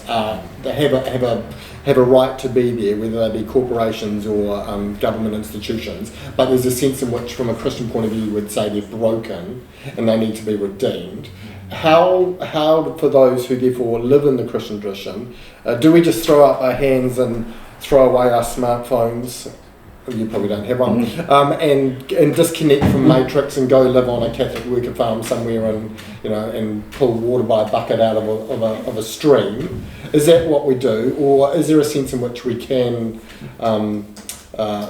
they have a right to be there, whether they be corporations or government institutions, but there's a sense in which, from a Christian point of view, you would say they're broken and they need to be redeemed. How for those who therefore live in the Christian tradition, do we just throw up our hands and throw away our smartphones? You probably don't have one, and disconnect from Matrix and go live on a Catholic worker farm somewhere and pull water by a bucket out of a stream. Is that what we do, or is there a sense in which we can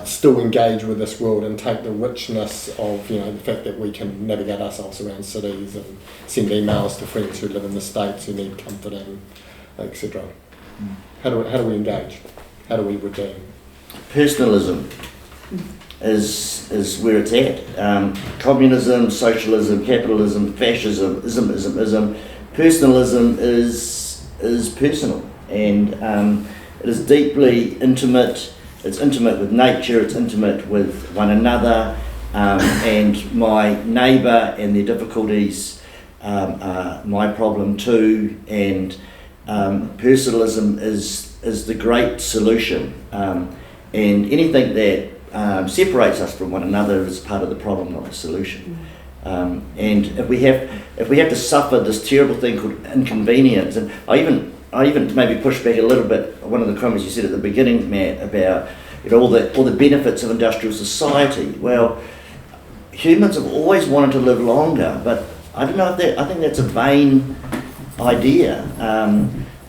still engage with this world and take the richness of the fact that we can navigate ourselves around cities and send emails to friends who live in the States who need comforting, etc. How do we engage? How do we redeem? Personalism is where it's at. Communism, socialism, capitalism, fascism, ism. Personalism is personal, and it is deeply intimate. It's intimate with nature, it's intimate with one another, and my neighbour and their difficulties are my problem too, and personalism is the great solution, and anything that separates us from one another is part of the problem, not the solution. And if we have to suffer this terrible thing called inconvenience, and I even maybe push back a little bit. One of the comments you said at the beginning, Matt, about all the benefits of industrial society. Well, humans have always wanted to live longer, but I don't know if I think that's a vain idea.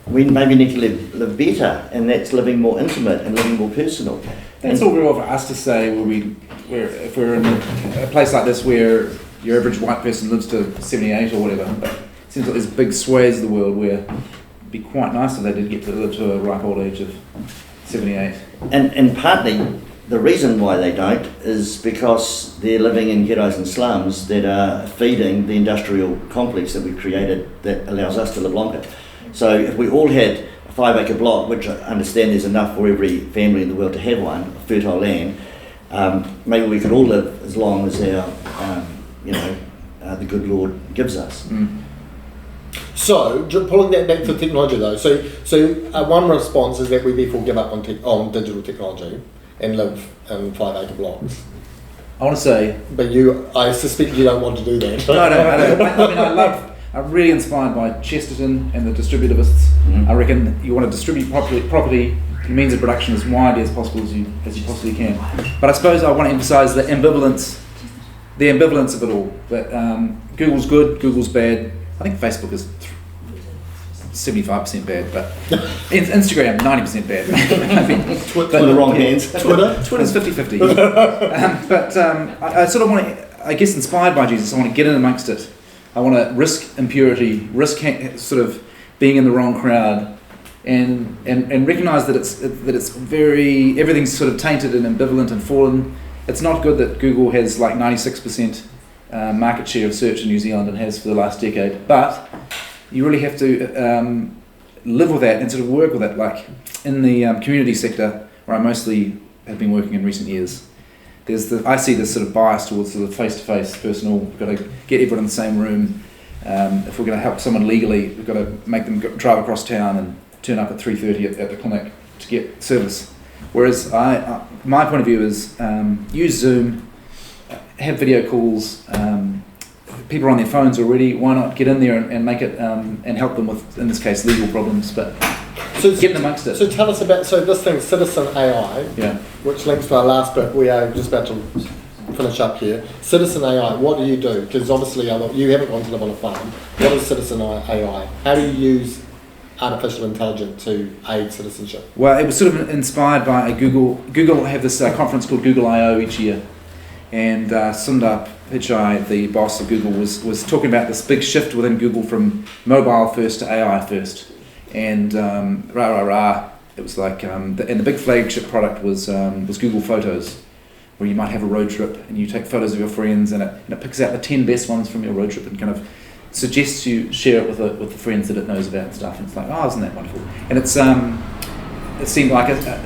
We maybe need to live better, and that's living more intimate and living more personal. That's all very well for us to say. If we're in a place like this where your average white person lives to 78 or whatever, but it seems like there's big swathes of the world where it'd be quite nice if they did get to live to a ripe old age of 78. And partly the reason why they don't is because they're living in ghettos and slums that are feeding the industrial complex that we've created that allows us to live longer. So if we all had a 5-acre block, which I understand there's enough for every family in the world to have one, fertile land, maybe we could all live as long as our, the good Lord gives us. So, pulling that back to technology though, so one response is that we therefore give up on digital technology and live in 5-acre blocks. I want to say... But I suspect you don't want to do that. No, I don't. I'm really inspired by Chesterton and the distributivists. I reckon you want to distribute property in means of production as widely as possible as you possibly can. But I suppose I want to emphasise the ambivalence of it all. That Google's good, Google's bad. I think Facebook is 75% bad, but Instagram 90% bad. Twitter in the wrong hands. Twitter's 50-50. But I sort of want to, I guess, inspired by Jesus, I want to get in amongst it. I want to risk impurity, risk sort of being in the wrong crowd, and recognise that it's everything's sort of tainted and ambivalent and fallen. It's not good that Google has like 96% market share of search in New Zealand and has for the last decade, but you really have to live with that and sort of work with it. Like in the community sector, where I mostly have been working in recent years, I see this sort of bias towards sort of face-to-face personal. We've got to get everyone in the same room. If we're going to help someone legally, we've got to make them drive across town and turn up at 3:30 at the clinic to get service. Whereas my point of view is use Zoom, have video calls. People are on their phones already. Why not get in there and make it and help them with, in this case, legal problems? But get amongst it. So tell us about this thing, Citizen AI, which links to our last bit. We are just about to finish up here. Citizen AI, what do you do? Because obviously you haven't gone to live on a farm. What is Citizen AI? How do you use artificial intelligence to aid citizenship? Well, it was sort of inspired by Google. Google have this conference called Google I/O each year, and Sundar Pichai, the boss of Google, was talking about this big shift within Google from mobile first to AI first, and it was like, and the big flagship product was Google Photos, where you might have a road trip and you take photos of your friends, and it picks out the 10 best ones from your road trip and kind of suggests you share it with the friends that it knows about and stuff. And it's like, oh, isn't that wonderful? And it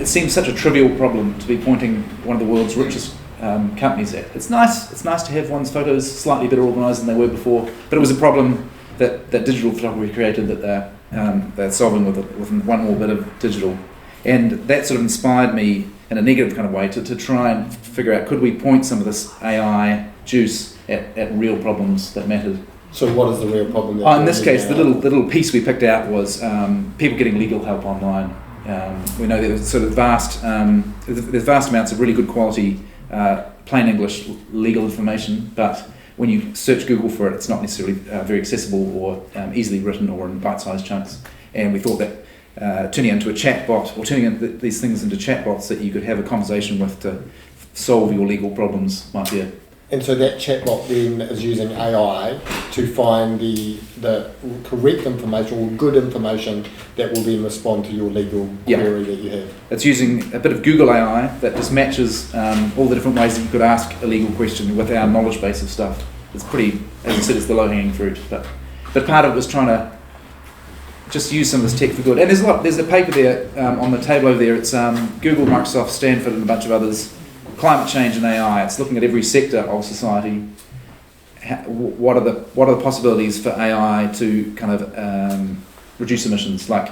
seemed such a trivial problem to be pointing one of the world's richest companies at. It's nice to have one's photos slightly better organised than they were before, but it was a problem that digital photography created that they're solving with one more bit of digital. And that sort of inspired me in a negative kind of way to try and figure out, could we point some of this AI juice at real problems that mattered. So what is the real problem? In this case, the little piece we picked out was people getting legal help online. We know there's sort of vast amounts of really good quality plain English legal information, but when you search Google for it, it's not necessarily very accessible or easily written or in bite-sized chunks. And we thought that turning it into a chatbot, or turning these things into chatbots that you could have a conversation with to solve your legal problems might be it. And so that chatbot then is using AI to find the correct information or good information that will then respond to your legal query that you have. It's using a bit of Google AI that just matches all the different ways that you could ask a legal question with our knowledge base of stuff. It's pretty, as I said, it's the low-hanging fruit. But part of it was trying to just use some of this tech for good. And there's a paper there on the table over there. It's Google, Microsoft, Stanford, and a bunch of others. Climate change and AI. It's looking at every sector of society. What are the possibilities for AI to kind of reduce emissions? Like,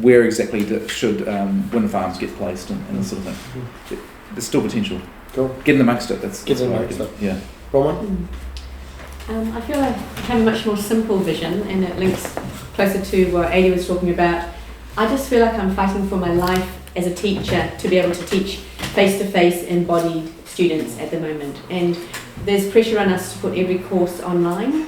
where exactly should wind farms get placed and this sort of thing? There's still potential. Cool. Get in amongst it. Get in amongst it. Yeah. Bronwyn? I feel I have a much more simple vision, and it links closer to what Adi was talking about. I just feel like I'm fighting for my life as a teacher to be able to teach face-to-face embodied students at the moment. And there's pressure on us to put every course online.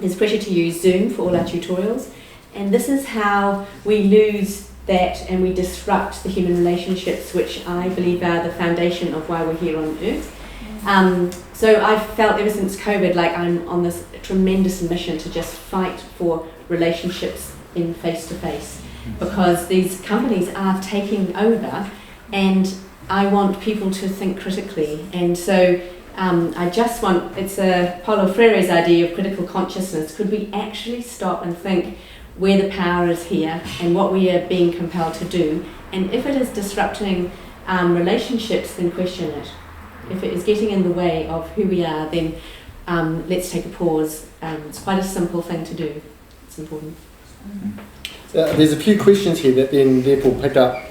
There's pressure to use Zoom for all our tutorials. And this is how we lose that and we disrupt the human relationships, which I believe are the foundation of why we're here on Earth. So I've felt ever since COVID like I'm on this tremendous mission to just fight for relationships in face-to-face, because these companies are taking over, and I want people to think critically. And so I just want, it's a Paulo Freire's idea of critical consciousness. Could we actually stop and think where the power is here and what we are being compelled to do? And if it is disrupting relationships, then question it. If it is getting in the way of who we are, then let's take a pause. It's quite a simple thing to do. It's important. There's a few questions here that then therefore pick up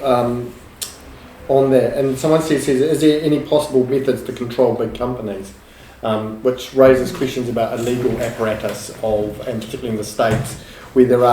on that. And someone says, is there any possible methods to control big companies? Which raises questions about a legal apparatus and particularly in the States, where there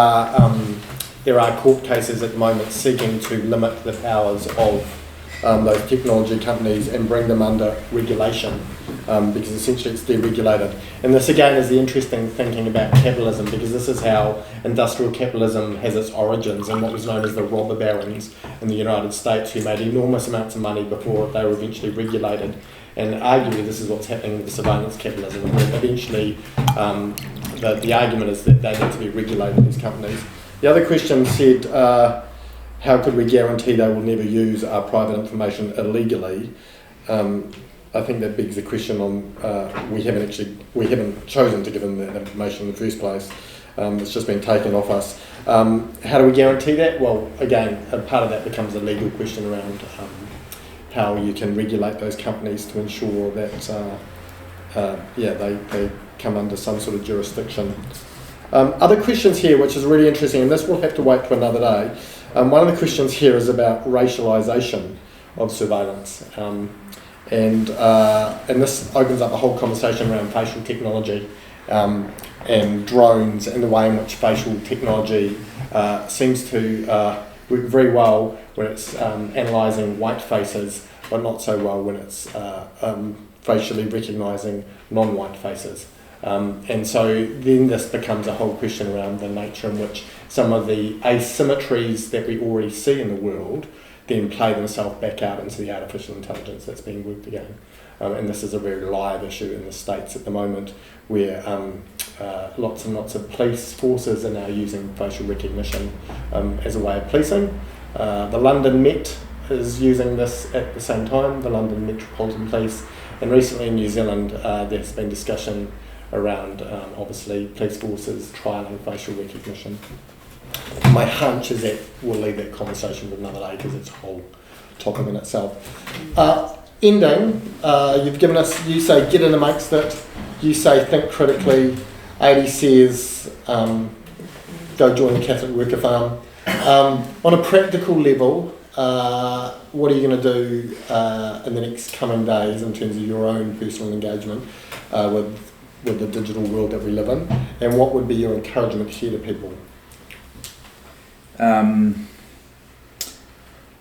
are court cases at the moment seeking to limit the powers of those technology companies and bring them under regulation, because essentially it's deregulated. And this again is the interesting thinking about capitalism, because this is how industrial capitalism has its origins in what was known as the robber barons in the United States, who made enormous amounts of money before they were eventually regulated. And arguably this is what's happening with the surveillance capitalism, where eventually the argument is that they need to be regulated, these companies. The other question said, how could we guarantee they will never use our private information illegally? I think that begs the question on we haven't chosen to give them that information in the first place. It's just been taken off us. How do we guarantee that? Well, again, a part of that becomes a legal question around how you can regulate those companies to ensure that they come under some sort of jurisdiction. Other questions here, which is really interesting, and this will have to wait for another day. One of the questions here is about racialisation of surveillance, and this opens up the whole conversation around facial technology and drones, and the way in which facial technology seems to work very well when it's analysing white faces, but not so well when it's facially recognising non-white faces. And so then this becomes a whole question around the nature in which some of the asymmetries that we already see in the world then play themselves back out into the artificial intelligence that's being worked again. And this is a very live issue in the States at the moment, where lots and lots of police forces are now using facial recognition as a way of policing. The London Met is using this at the same time, the London Metropolitan Police, and recently in New Zealand there's been discussion around obviously police forces trialling facial recognition. My hunch is that we'll leave that conversation for another day because it's a whole topic in itself. Ending, you've given us, you say get in amongst it, you say think critically, 80 says go join the Catholic Worker Farm. On a practical level, what are you going to do in the next coming days in terms of your own personal engagement with the digital world that we live in, and what would be your encouragement here to people?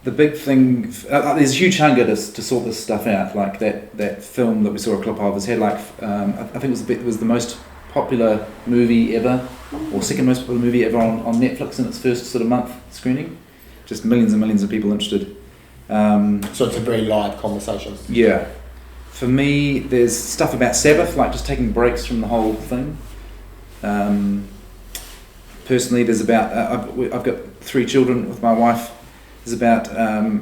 The big thing, there's a huge hunger to sort this stuff out. Like that film that we saw a clip of has had like, I think it was the most popular movie ever, or second most popular movie ever on Netflix in its first sort of month screening. Just millions and millions of people interested. So it's a very live conversation. Yeah. For me, there's stuff about Sabbath, like just taking breaks from the whole thing. Personally, there's about, I've got 3 children with my wife. There's about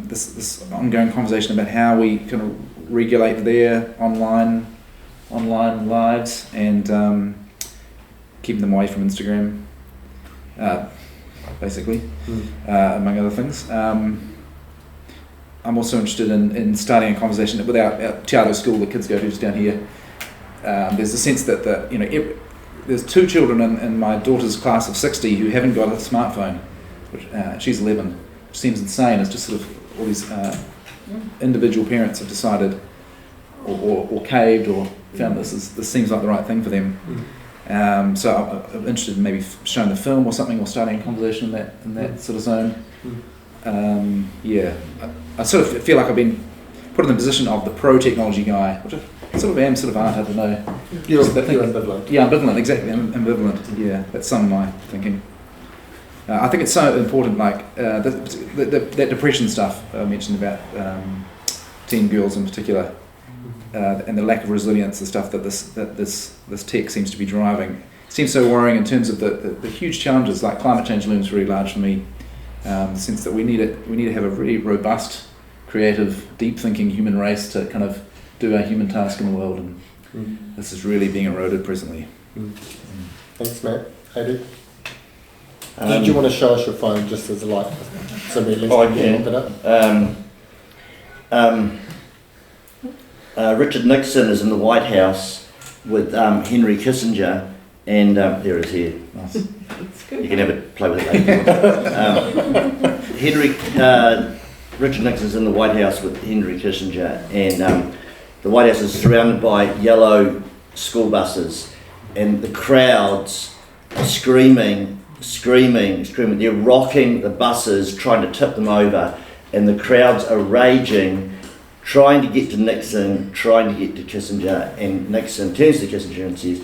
this ongoing conversation about how we kind of regulate their online lives and keeping them away from Instagram, basically, among other things. I'm also interested in starting a conversation with our Te school the kids go to just down here. There's a sense that there's 2 children in my daughter's class of 60 who haven't got a smartphone. She's 11. Which seems insane. It's just sort of all these individual parents have decided or caved or found this seems like the right thing for them. So I'm interested in maybe showing the film or something, or starting a conversation in that sort of zone. I sort of feel like I've been put in the position of the pro-technology guy, which I sort of am, sort of aren't, I don't know. You're ambivalent. Yeah, ambivalent, exactly, ambivalent, yeah, that's some of my thinking. I think it's so important, like that depression stuff I mentioned about teen girls in particular, and the lack of resilience, the stuff that this tech seems to be driving. It seems so worrying in terms of the huge challenges, like climate change looms really large for me. The sense that we need to have a really robust, creative, deep-thinking human race to kind of do our human task in the world, and this is really being eroded presently. Thanks, Matt. Heidi? Did you want to show us your phone just as a light, so we at least can look it up? Richard Nixon is in the White House with Henry Kissinger, and there it is here. Nice. You can have it, play with it later. Richard Nixon's in the White House with Henry Kissinger, and the White House is surrounded by yellow school buses, and the crowds are screaming. They're rocking the buses, trying to tip them over, and the crowds are raging, trying to get to Nixon, trying to get to Kissinger, and Nixon turns to Kissinger and says,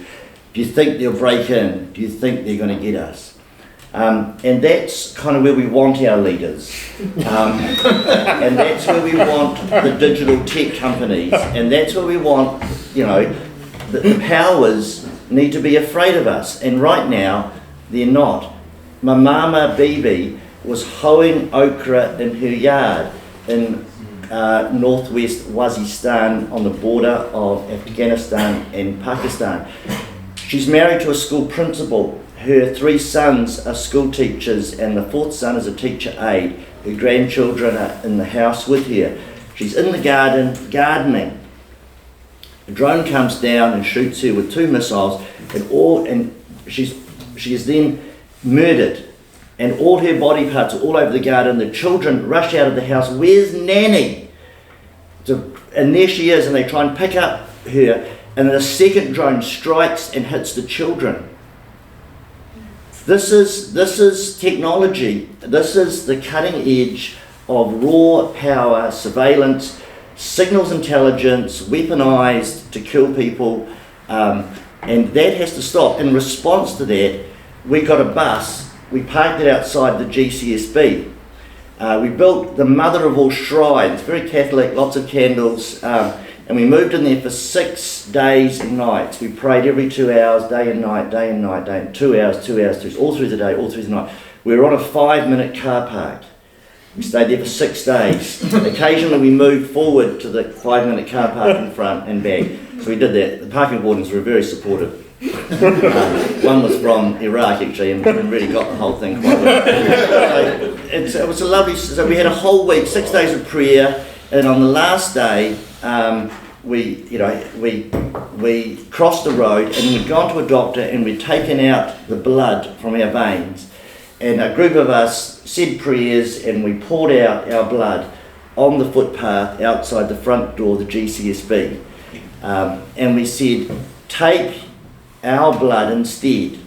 "Do you think they'll break in? Do you think they're going to get us?" And that's kind of where we want our leaders, and that's where we want the digital tech companies, and that's where we want, the powers need to be afraid of us, and right now they're not. My mama Bibi was hoeing okra in her yard in northwest Waziristan on the border of Afghanistan and Pakistan. She's married to a school principal her 3 sons are school teachers and the 4th son is a teacher aide. Her grandchildren are in the house with her. She's in the garden gardening. A drone comes down and shoots her with 2 missiles, and she is then murdered. And all her body parts are all over the garden. The children rush out of the house. Where's Nanny? And there she is, and they try and pick up her, and the second drone strikes and hits the children. This is technology. This is the cutting edge of raw power, surveillance, signals intelligence, weaponized to kill people, and that has to stop. In response to that, we got a bus. We parked it outside the GCSB. We built the mother of all shrines, very Catholic, lots of candles, and we moved in there for 6 days and nights. We prayed every 2 hours, day and night, 2 hours, all through the day, all through the night. We were on a 5-minute car park. We stayed there for 6 days. Occasionally we moved forward to the 5-minute car park in front and back. So we did that. The parking wardens were very supportive. One was from Iraq actually, and really got the whole thing quite well. So it was a lovely. So we had a whole week, 6 days of prayer, and on the last day, we crossed the road and we'd gone to a doctor and we'd taken out the blood from our veins, and a group of us said prayers and we poured out our blood on the footpath outside the front door of the GCSB, and we said, take our blood instead.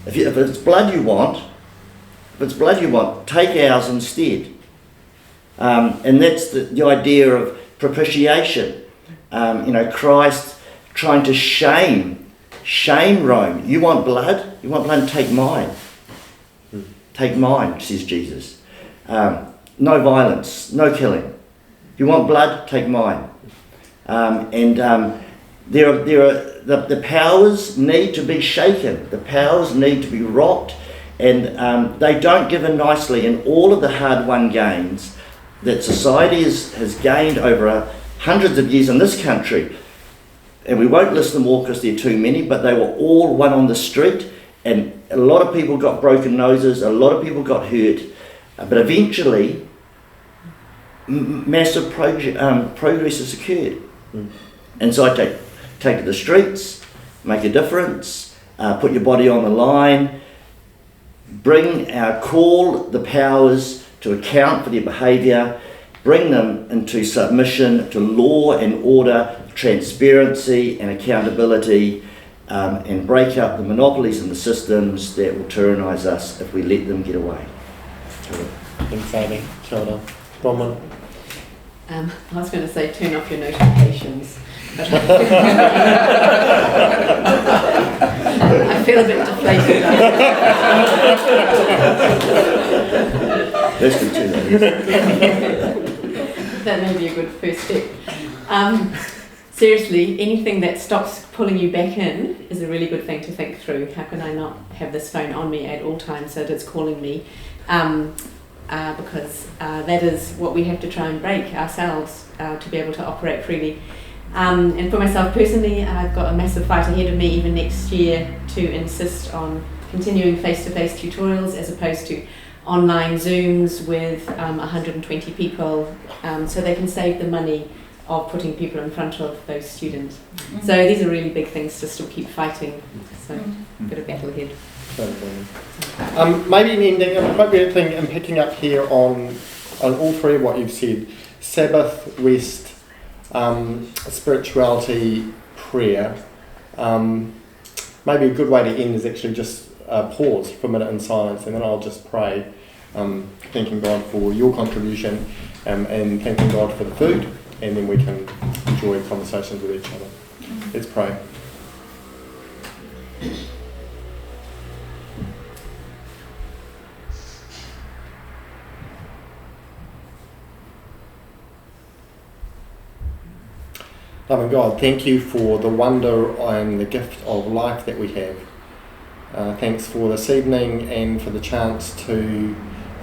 If it's blood you want, take ours instead. And that's the idea of propitiation. Christ trying to shame Rome. You want blood? Take mine. Take mine, says Jesus. No violence, no killing. You want blood? Take mine. The powers need to be shaken. The powers need to be rocked, and they don't give in nicely. In all of the hard-won gains that society has gained over hundreds of years in this country, and we won't list them all because there are too many, but they were all won on the street, and a lot of people got broken noses, a lot of people got hurt, but eventually massive progress has occurred. And so I take to the streets, make a difference, put your body on the line, call the powers to account for their behaviour, bring them into submission to law and order, transparency and accountability, and break up the monopolies and the systems that will tyrannise us if we let them get away. Thanks, Amy. Shona. Bronwyn. I was going to say turn off your notifications. But I feel a bit deflated. That's good too. That may be a good first step. Seriously, anything that stops pulling you back in is a really good thing to think through. How can I not have this phone on me at all times so that it's calling me? Because that is what we have to try and break ourselves to be able to operate freely. And for myself personally, I've got a massive fight ahead of me even next year to insist on continuing face-to-face tutorials as opposed to online Zooms with 120 people, so they can save the money of putting people in front of those students. Mm-hmm. So these are really big things to still keep fighting, so a bit of battle ahead. Maybe an ending, an appropriate thing in picking up here on all three of what you've said: Sabbath, rest, spirituality, prayer. Maybe a good way to end is actually just pause for a minute in silence, and then I'll just pray, thanking God for your contribution, and thanking God for the food, and then we can enjoy conversations with each other. Let's pray. Loving God, thank you for the wonder and the gift of life that we have. Thanks for this evening and for the chance to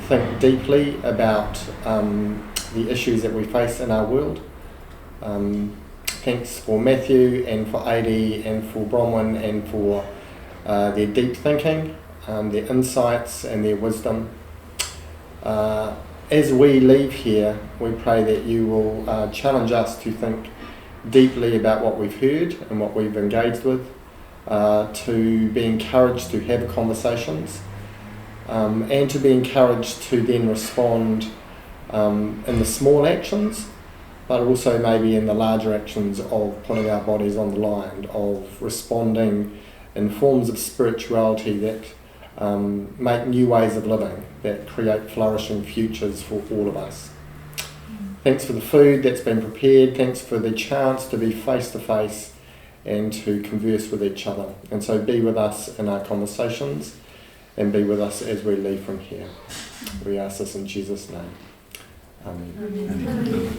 think deeply about the issues that we face in our world. Thanks for Matthew and for Adi and for Bronwyn and for their deep thinking. their insights and their wisdom. As we leave here, we pray that you will challenge us to think deeply about what we've heard and what we've engaged with, to be encouraged to have conversations, and to be encouraged to then respond in the small actions, but also maybe in the larger actions of putting our bodies on the line, of responding in forms of spirituality that make new ways of living, that create flourishing futures for all of us. Thanks for the food that's been prepared. Thanks for the chance to be face to face and to converse with each other. And so be with us in our conversations and be with us as we leave from here. We ask this in Jesus' name. Amen. Amen.